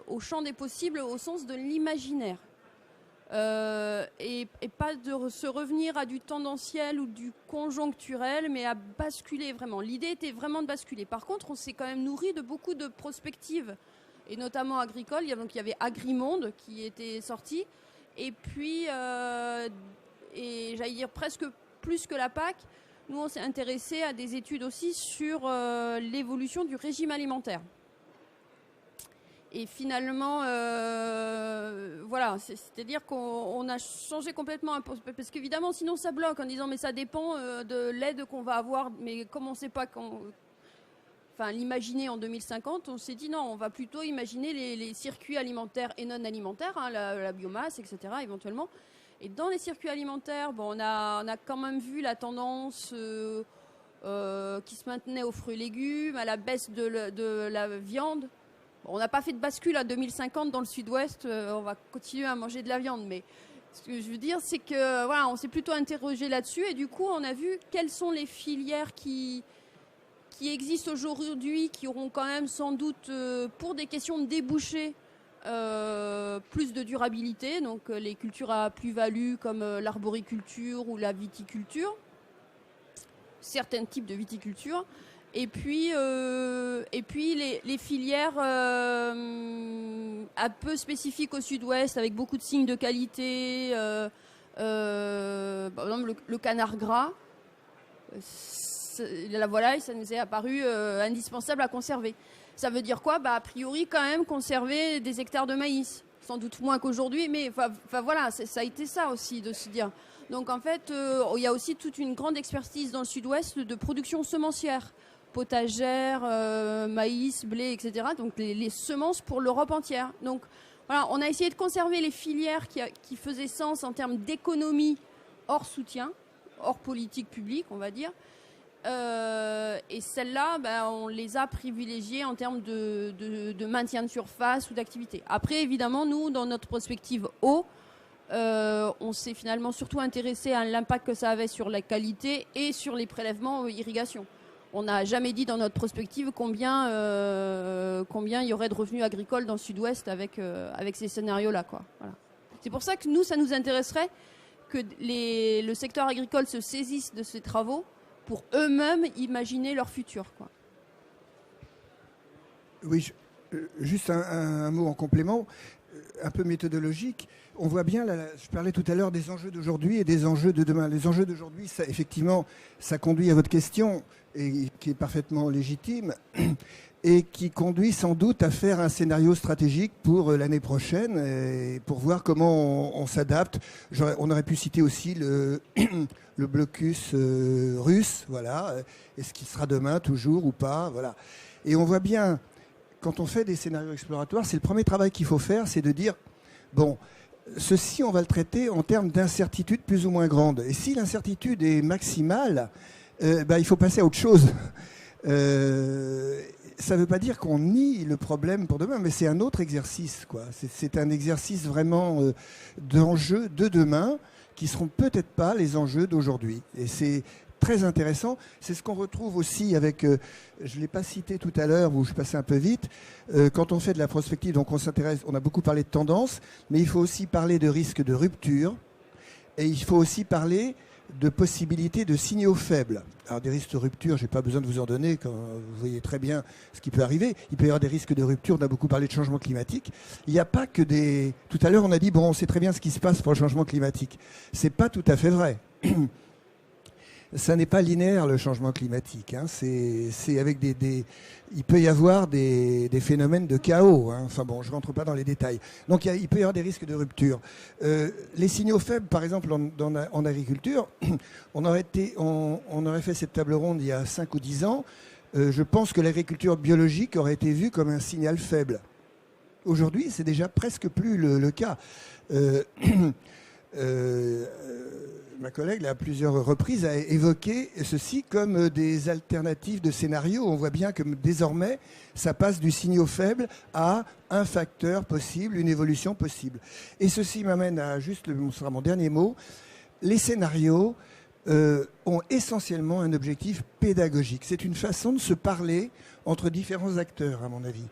[SPEAKER 6] au champ des possibles au sens de l'imaginaire. Et pas de se revenir à du tendanciel ou du conjoncturel, mais à basculer vraiment. L'idée était vraiment de basculer. Par contre, on s'est quand même nourri de beaucoup de prospectives, et notamment agricoles. Il y avait Agrimonde qui était sorti, et puis, et j'allais dire presque plus que la PAC, nous on s'est intéressé à des études aussi sur l'évolution du régime alimentaire. Et finalement, voilà, c'est-à-dire qu'on a changé complètement, parce qu'évidemment, sinon ça bloque en disant mais ça dépend de l'aide qu'on va avoir, mais comme on ne sait pas l'imaginer en 2050, on s'est dit non, on va plutôt imaginer les circuits alimentaires et non alimentaires, la biomasse, etc. éventuellement. Et dans les circuits alimentaires, on a quand même vu la tendance qui se maintenait aux fruits et légumes, à la baisse de la viande. On n'a pas fait de bascule à 2050 dans le sud-ouest, on va continuer à manger de la viande, mais ce que je veux dire, c'est que voilà, on s'est plutôt interrogé là-dessus, et du coup, on a vu quelles sont les filières qui existent aujourd'hui, qui auront quand même sans doute, pour des questions de débouchés, plus de durabilité, donc les cultures à plus-value comme l'arboriculture ou la viticulture, certains types de viticulture. Et puis les filières un peu spécifiques au sud-ouest, avec beaucoup de signes de qualité, par exemple le canard gras, la volaille, ça nous est apparu indispensable à conserver. Ça veut dire quoi ? A priori, quand même, conserver des hectares de maïs. Sans doute moins qu'aujourd'hui, mais voilà, ça a été ça aussi, de se dire. Donc en fait, il y a aussi toute une grande expertise dans le sud-ouest de production semencière. Potagère, maïs, blé, etc. Donc les semences pour l'Europe entière. Donc voilà, on a essayé de conserver les filières qui faisaient sens en termes d'économie hors soutien, hors politique publique, on va dire. Et celles-là, on les a privilégiées en termes de maintien de surface ou d'activité. Après, évidemment, nous, dans notre prospective eau, on s'est finalement surtout intéressé à l'impact que ça avait sur la qualité et sur les prélèvements irrigation. On n'a jamais dit dans notre prospective combien il y aurait de revenus agricoles dans le sud-ouest avec ces scénarios-là, quoi. Voilà. C'est pour ça que nous, ça nous intéresserait que le secteur agricole se saisisse de ces travaux pour eux-mêmes imaginer leur futur, quoi.
[SPEAKER 5] Oui, juste un mot en complément, un peu méthodologique. On voit bien, je parlais tout à l'heure des enjeux d'aujourd'hui et des enjeux de demain. Les enjeux d'aujourd'hui, effectivement, ça conduit à votre question, et qui est parfaitement légitime, et qui conduit sans doute à faire un scénario stratégique pour l'année prochaine, et pour voir comment on s'adapte. On aurait pu citer aussi le blocus russe, voilà. Est-ce qu'il sera demain toujours ou pas, voilà. Et on voit bien, quand on fait des scénarios exploratoires, c'est le premier travail qu'il faut faire, c'est de dire, bon, ceci, on va le traiter en termes d'incertitude plus ou moins grande. Et si l'incertitude est maximale, il faut passer à autre chose. Ça ne veut pas dire qu'on nie le problème pour demain, mais c'est un autre exercice, quoi. C'est un exercice vraiment d'enjeux de demain qui ne seront peut-être pas les enjeux d'aujourd'hui. Et c'est très intéressant. C'est ce qu'on retrouve aussi avec, je ne l'ai pas cité tout à l'heure, où je passais un peu vite, quand on fait de la prospective, donc on a beaucoup parlé de tendance, mais il faut aussi parler de risque de rupture, et il faut aussi parler de possibilités de signaux faibles. Alors des risques de rupture, je n'ai pas besoin de vous en donner, quand vous voyez très bien ce qui peut arriver. Il peut y avoir des risques de rupture, on a beaucoup parlé de changement climatique. Il n'y a pas que des... Tout à l'heure, on a dit, bon, on sait très bien ce qui se passe pour le changement climatique. Ce n'est pas tout à fait vrai. Ça n'est pas linéaire, le changement climatique. Hein. C'est avec il peut y avoir des phénomènes de chaos. Hein. Enfin bon, je ne rentre pas dans les détails. Donc il peut y avoir des risques de rupture. Les signaux faibles, par exemple, en agriculture, on aurait fait cette table ronde il y a 5 ou 10 ans. Je pense que l'agriculture biologique aurait été vue comme un signal faible. Aujourd'hui, c'est déjà presque plus le cas. Ma collègue, à plusieurs reprises, a évoqué ceci comme des alternatives de scénario. On voit bien que désormais, ça passe du signal faible à un facteur possible, une évolution possible. Et ceci m'amène à ce sera mon dernier mot. Les scénarios ont essentiellement un objectif pédagogique. C'est une façon de se parler entre différents acteurs, à mon avis.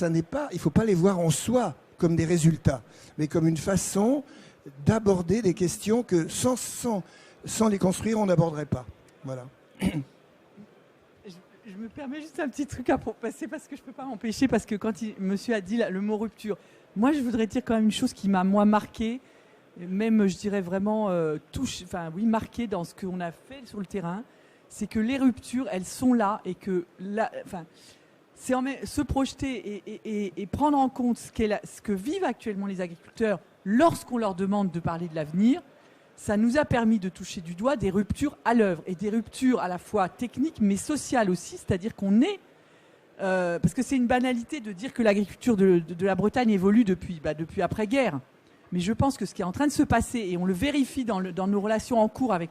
[SPEAKER 5] Il ne faut pas les voir en soi comme des résultats, mais comme une façon d'aborder des questions que sans les construire, on n'aborderait pas. Voilà.
[SPEAKER 4] Je me permets juste un petit truc à passer parce que je ne peux pas m'empêcher, parce que quand monsieur a dit le mot rupture, moi je voudrais dire quand même une chose qui m'a marqué, même je dirais vraiment marqué dans ce qu'on a fait sur le terrain, c'est que les ruptures, elles sont là et que c'est se projeter et prendre en compte ce que vivent actuellement les agriculteurs lorsqu'on leur demande de parler de l'avenir. Ça nous a permis de toucher du doigt des ruptures à l'œuvre, et des ruptures à la fois techniques mais sociales aussi, c'est-à-dire qu'on est... parce que c'est une banalité de dire que l'agriculture de la Bretagne évolue depuis après-guerre. Mais je pense que ce qui est en train de se passer, et on le vérifie dans nos relations en cours avec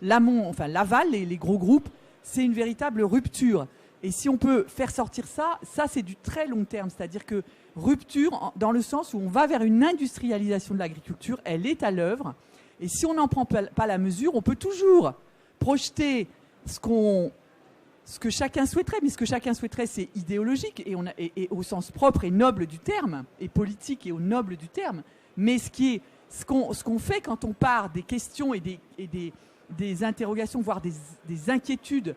[SPEAKER 4] l'aval, les gros groupes, c'est une véritable rupture. Et si on peut faire sortir ça c'est du très long terme. C'est-à-dire que rupture, dans le sens où on va vers une industrialisation de l'agriculture, elle est à l'œuvre. Et si on n'en prend pas la mesure, on peut toujours projeter ce que chacun souhaiterait. Mais ce que chacun souhaiterait, c'est idéologique, et au sens propre et noble du terme, et politique et au noble du terme. Mais ce qu'on fait quand on part des questions et des interrogations, voire des inquiétudes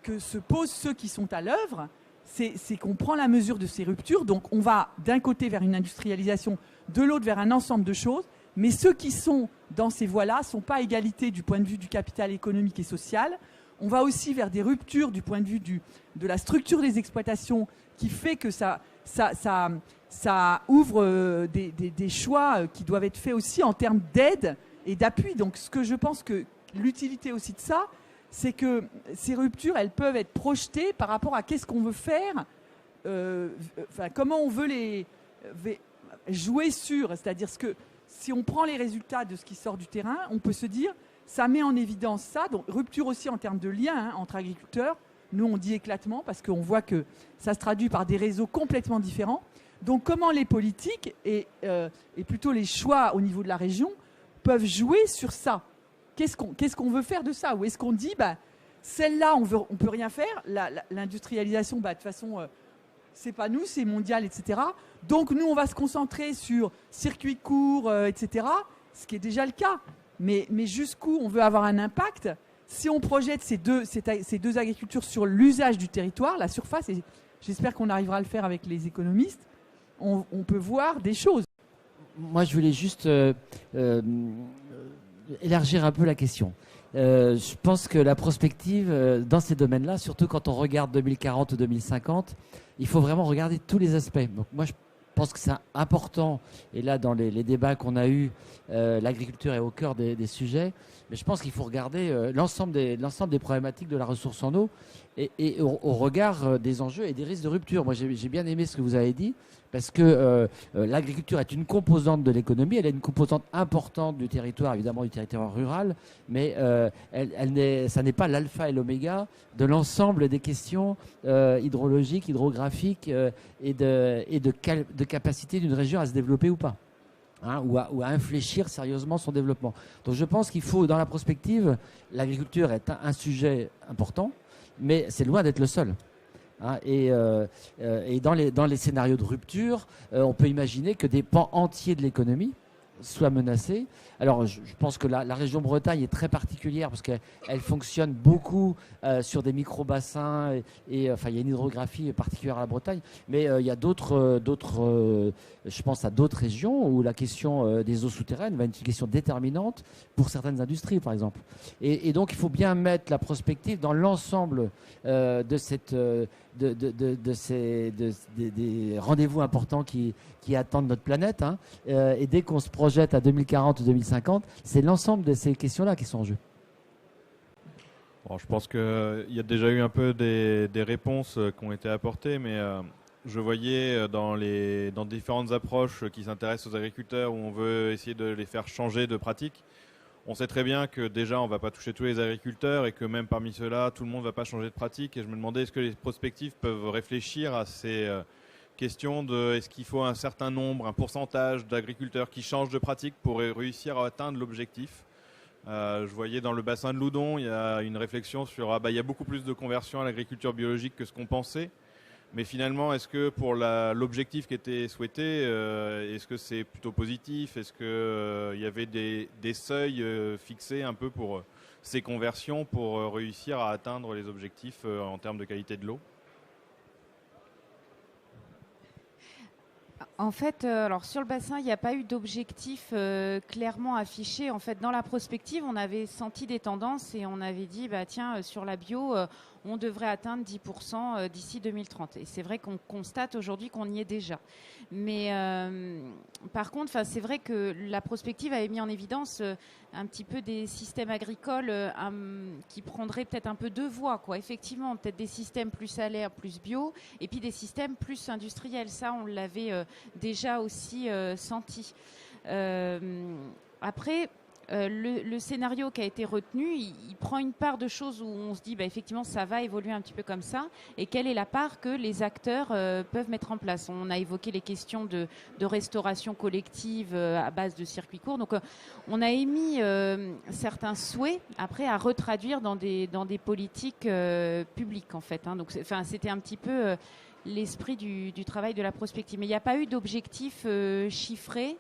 [SPEAKER 4] que se posent ceux qui sont à l'œuvre, c'est qu'on prend la mesure de ces ruptures. Donc on va d'un côté vers une industrialisation, de l'autre vers un ensemble de choses, mais ceux qui sont dans ces voies-là ne sont pas à égalité du point de vue du capital économique et social. On va aussi vers des ruptures du point de vue de la structure des exploitations, qui fait que ça ouvre des choix qui doivent être faits aussi en termes d'aide et d'appui. Donc ce que je pense que l'utilité aussi de ça, c'est que ces ruptures, elles peuvent être projetées par rapport à qu'est-ce qu'on veut faire, comment on veut les jouer sur. C'est-à-dire que si on prend les résultats de ce qui sort du terrain, on peut se dire, ça met en évidence ça. Donc rupture aussi en termes de lien entre agriculteurs. Nous, on dit éclatement parce qu'on voit que ça se traduit par des réseaux complètement différents. Donc comment les politiques et plutôt les choix au niveau de la région peuvent jouer sur ça? Qu'est-ce qu'on veut faire de ça? Ou est-ce qu'on dit, celle-là, on peut rien faire, l'industrialisation, de toute façon, c'est pas nous, c'est mondial, etc. Donc nous, on va se concentrer sur circuits courts, etc., ce qui est déjà le cas. Mais jusqu'où on veut avoir un impact? Si on projette ces deux agricultures sur l'usage du territoire, la surface, et j'espère qu'on arrivera à le faire avec les économistes, on peut voir des choses.
[SPEAKER 7] Moi, je voulais juste élargir un peu la question. Je pense que la prospective dans ces domaines-là, surtout quand on regarde 2040 ou 2050, il faut vraiment regarder tous les aspects. Donc moi, je pense que c'est important, et là, dans les débats qu'on a eus, l'agriculture est au cœur des sujets, mais je pense qu'il faut regarder l'ensemble des problématiques de la ressource en eau et au regard des enjeux et des risques de rupture. Moi, j'ai bien aimé ce que vous avez dit, parce que l'agriculture est une composante de l'économie, elle est une composante importante du territoire, évidemment du territoire rural, mais ça n'est pas l'alpha et l'oméga de l'ensemble des questions hydrologiques, hydrographiques et de capacité d'une région à se développer ou pas. Ou à infléchir sérieusement son développement. Donc je pense qu'il faut, dans la prospective, l'agriculture est un sujet important, mais c'est loin d'être le seul. Et dans les scénarios de rupture, on peut imaginer que des pans entiers de l'économie soient menacés. Alors, je pense que la région Bretagne est très particulière parce qu'elle fonctionne beaucoup sur des micro-bassins et enfin, il y a une hydrographie particulière à la Bretagne, mais il y a je pense à d'autres régions où la question des eaux souterraines va être une question déterminante pour certaines industries, par exemple. Et donc, il faut bien mettre la prospective dans l'ensemble de cette des rendez-vous importants qui attendent notre planète. Hein. Et dès qu'on se projette à 2040 ou 2050, c'est l'ensemble de ces questions-là qui sont en jeu.
[SPEAKER 10] Bon, je pense qu'il y a déjà eu un peu des réponses qui ont été apportées, mais je voyais dans différentes approches qui s'intéressent aux agriculteurs où on veut essayer de les faire changer de pratique. On sait très bien que déjà on ne va pas toucher tous les agriculteurs et que même parmi ceux-là, tout le monde ne va pas changer de pratique. Et je me demandais est-ce que les prospectives peuvent réfléchir à ces questions de est-ce qu'il faut un certain nombre, un pourcentage d'agriculteurs qui changent de pratique pour réussir à atteindre l'objectif. Je voyais dans le bassin de Loudon, il y a une réflexion sur il y a beaucoup plus de conversion à l'agriculture biologique que ce qu'on pensait. Mais finalement, est-ce que pour l'objectif qui était souhaité, est-ce que c'est plutôt positif? Est-ce qu'il y avait des seuils fixés un peu pour ces conversions pour réussir à atteindre les objectifs en termes de qualité de l'eau?
[SPEAKER 3] En fait, alors sur le bassin, il n'y a pas eu d'objectif clairement affiché. En fait, dans la prospective, on avait senti des tendances et on avait dit, tiens, sur la bio, on devrait atteindre 10% d'ici 2030. Et c'est vrai qu'on constate aujourd'hui qu'on y est déjà. Mais par contre, c'est vrai que la prospective avait mis en évidence un petit peu des systèmes agricoles qui prendraient peut-être un peu deux voies, quoi. Effectivement, peut-être des systèmes plus salaires, plus bio, et puis des systèmes plus industriels. Ça, on l'avait déjà aussi senti. Après, le scénario qui a été retenu, il prend une part de choses où on se dit effectivement ça va évoluer un petit peu comme ça, et quelle est la part que les acteurs peuvent mettre en place. On a évoqué les questions de restauration collective à base de circuits courts, donc on a émis certains souhaits après à retraduire dans des politiques publiques en fait, hein. Donc c'était un petit peu l'esprit du travail de la prospective, mais il n'y a pas eu d'objectif chiffré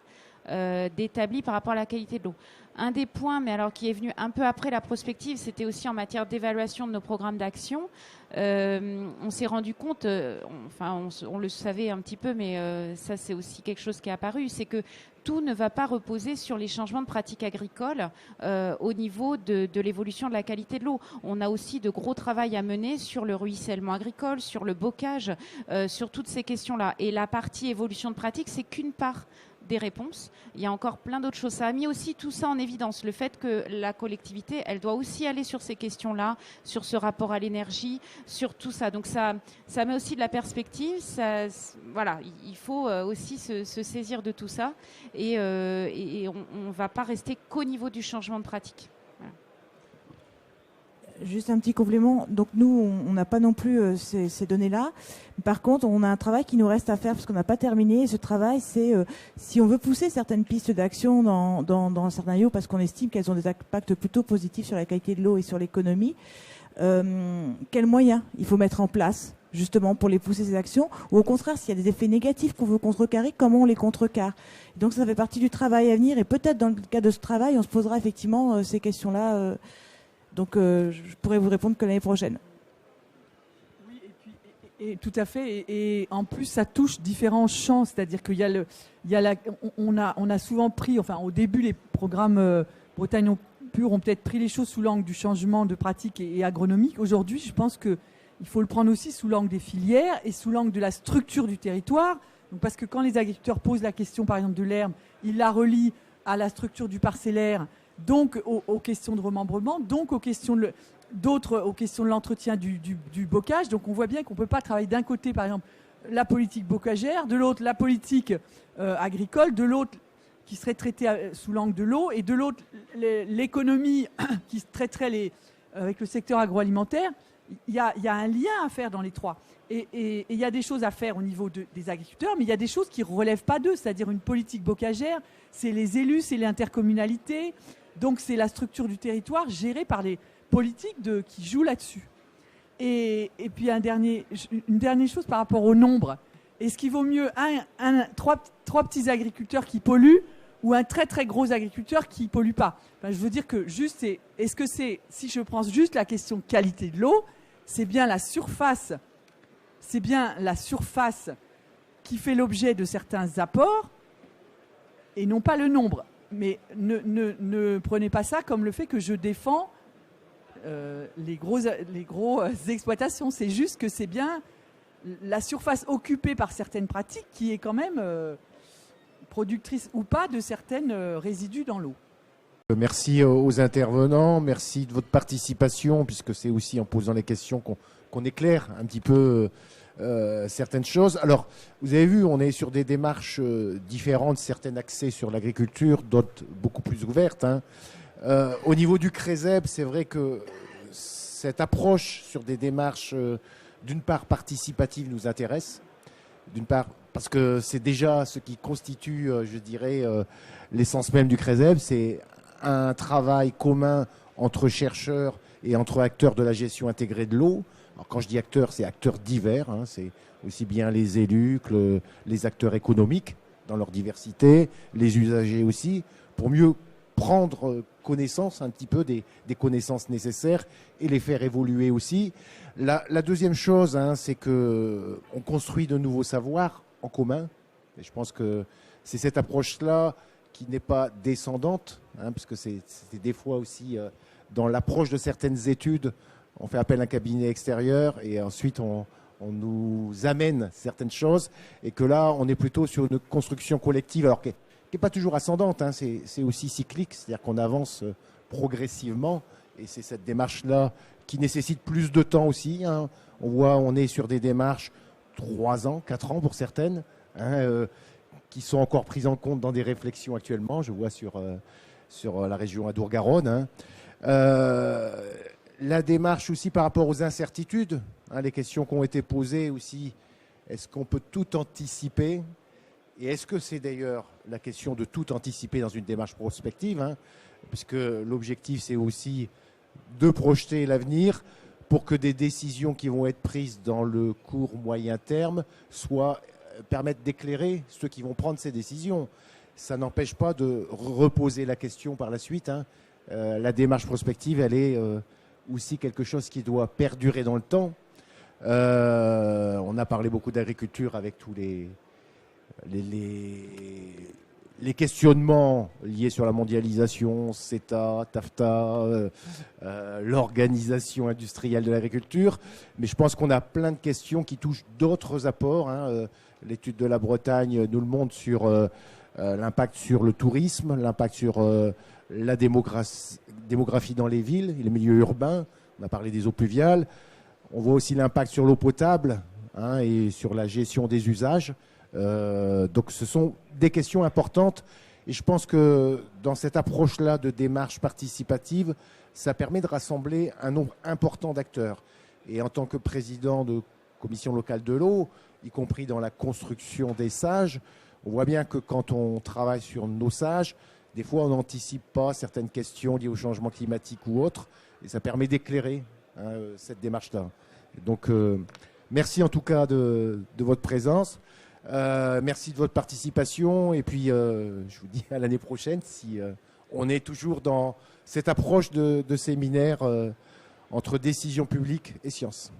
[SPEAKER 3] d'établi par rapport à la qualité de l'eau. Un des points, mais alors qui est venu un peu après la prospective, c'était aussi en matière d'évaluation de nos programmes d'action. On s'est rendu compte, on le savait un petit peu, mais ça c'est aussi quelque chose qui est apparu, c'est que tout ne va pas reposer sur les changements de pratiques agricoles au niveau de l'évolution de la qualité de l'eau. On a aussi de gros travail à mener sur le ruissellement agricole, sur le bocage, sur toutes ces questions-là. Et la partie évolution de pratique, c'est qu'une part des réponses. Il y a encore plein d'autres choses. Ça a mis aussi tout ça en évidence, le fait que la collectivité, elle doit aussi aller sur ces questions-là, sur ce rapport à l'énergie, sur tout ça. Donc ça met aussi de la perspective. Voilà, il faut aussi se saisir de tout ça et on ne va pas rester qu'au niveau du changement de pratique. Voilà.
[SPEAKER 8] Juste un petit complément. Donc nous, on n'a pas non plus ces données-là. Par contre, on a un travail qui nous reste à faire parce qu'on n'a pas terminé. Et ce travail, c'est si on veut pousser certaines pistes d'action dans certains lieux parce qu'on estime qu'elles ont des impacts plutôt positifs sur la qualité de l'eau et sur l'économie, quels moyens il faut mettre en place justement pour les pousser ces actions, ou au contraire, s'il y a des effets négatifs qu'on veut contrecarrer, comment on les contrecarre. Donc ça fait partie du travail à venir et peut-être dans le cadre de ce travail, on se posera effectivement ces questions-là. Donc, je pourrais vous répondre que l'année prochaine.
[SPEAKER 4] Oui, et tout à fait. Et en plus, ça touche différents champs. C'est-à-dire qu'il y a on a souvent pris, enfin, au début, les programmes Bretagne Pure ont peut-être pris les choses sous l'angle du changement de pratique et agronomique. Aujourd'hui, je pense qu'il faut le prendre aussi sous l'angle des filières et sous l'angle de la structure du territoire. Donc, parce que quand les agriculteurs posent la question, par exemple, de l'herbe, ils la relient à la structure du parcellaire, donc aux questions de remembrement, donc aux questions de l'entretien du bocage. Donc on voit bien qu'on ne peut pas travailler d'un côté, par exemple, la politique bocagère, de l'autre la politique agricole, de l'autre qui serait traitée sous l'angle de l'eau, et de l'autre l'économie qui traiterait avec le secteur agroalimentaire. Il y a un lien à faire dans les trois. Et il y a des choses à faire au niveau des agriculteurs, mais il y a des choses qui ne relèvent pas d'eux, c'est-à-dire une politique bocagère, c'est les élus, c'est l'intercommunalité. Donc c'est la structure du territoire gérée par les politiques qui jouent là-dessus. Et puis une dernière chose par rapport au nombre. Est-ce qu'il vaut mieux trois petits agriculteurs qui polluent ou un très très gros agriculteur qui pollue pas. Enfin, je veux dire que juste, est-ce que c'est, si je prends juste la question qualité de l'eau, c'est bien la surface qui fait l'objet de certains apports et non pas le nombre. Mais ne prenez pas ça comme le fait que je défends les grosses exploitations. C'est juste que c'est bien la surface occupée par certaines pratiques qui est quand même productrice ou pas de certaines résidus dans l'eau.
[SPEAKER 11] Merci aux intervenants, merci de votre participation, puisque c'est aussi en posant les questions qu'on éclaire un petit peu certaines choses. Alors, vous avez vu, on est sur des démarches différentes, certaines axées sur l'agriculture, d'autres beaucoup plus ouvertes. Au niveau du CRESEB, c'est vrai que cette approche sur des démarches, d'une part participatives, nous intéresse. D'une part, parce que c'est déjà ce qui constitue, je dirais, l'essence même du CRESEB, c'est un travail commun entre chercheurs et entre acteurs de la gestion intégrée de l'eau. Alors, quand je dis acteurs, c'est acteurs divers, c'est aussi bien les élus que les acteurs économiques dans leur diversité, les usagers aussi, pour mieux prendre connaissance un petit peu des connaissances nécessaires et les faire évoluer aussi. La deuxième chose, c'est qu'on construit de nouveaux savoirs en commun. Et je pense que c'est cette approche-là qui n'est pas descendante, parce que c'est des fois aussi dans l'approche de certaines études, on fait appel à un cabinet extérieur et ensuite on nous amène certaines choses, et que là on est plutôt sur une construction collective, alors qui n'est pas toujours ascendante, c'est aussi cyclique, c'est-à-dire qu'on avance progressivement, et c'est cette démarche-là qui nécessite plus de temps aussi. On voit, on est sur des démarches 3 ans, 4 ans pour certaines, qui sont encore prises en compte dans des réflexions actuellement. Je vois sur la région Adour-Garonne. La démarche aussi par rapport aux incertitudes, les questions qui ont été posées aussi, est-ce qu'on peut tout anticiper? Et est-ce que c'est d'ailleurs la question de tout anticiper dans une démarche prospective, puisque l'objectif c'est aussi de projeter l'avenir pour que des décisions qui vont être prises dans le court moyen terme permettent d'éclairer ceux qui vont prendre ces décisions. Ça n'empêche pas de reposer la question par la suite. La démarche prospective, elle est aussi quelque chose qui doit perdurer dans le temps. On a parlé beaucoup d'agriculture avec tous les questionnements liés sur la mondialisation, CETA, TAFTA, l'organisation industrielle de l'agriculture. Mais je pense qu'on a plein de questions qui touchent d'autres apports. L'étude de la Bretagne nous le montre sur l'impact sur le tourisme, l'impact sur la démographie dans les villes et les milieux urbains. On a parlé des eaux pluviales. On voit aussi l'impact sur l'eau potable et sur la gestion des usages. Donc ce sont des questions importantes, et je pense que dans cette approche-là de démarche participative, ça permet de rassembler un nombre important d'acteurs. Et en tant que président de commission locale de l'eau, y compris dans la construction des sages, on voit bien que quand on travaille sur nos sages, des fois on n'anticipe pas certaines questions liées au changement climatique ou autres, et ça permet d'éclairer cette démarche-là. Donc merci en tout cas de votre présence. Merci de votre participation, et puis je vous dis à l'année prochaine si on est toujours dans cette approche de séminaire entre décision publique et science.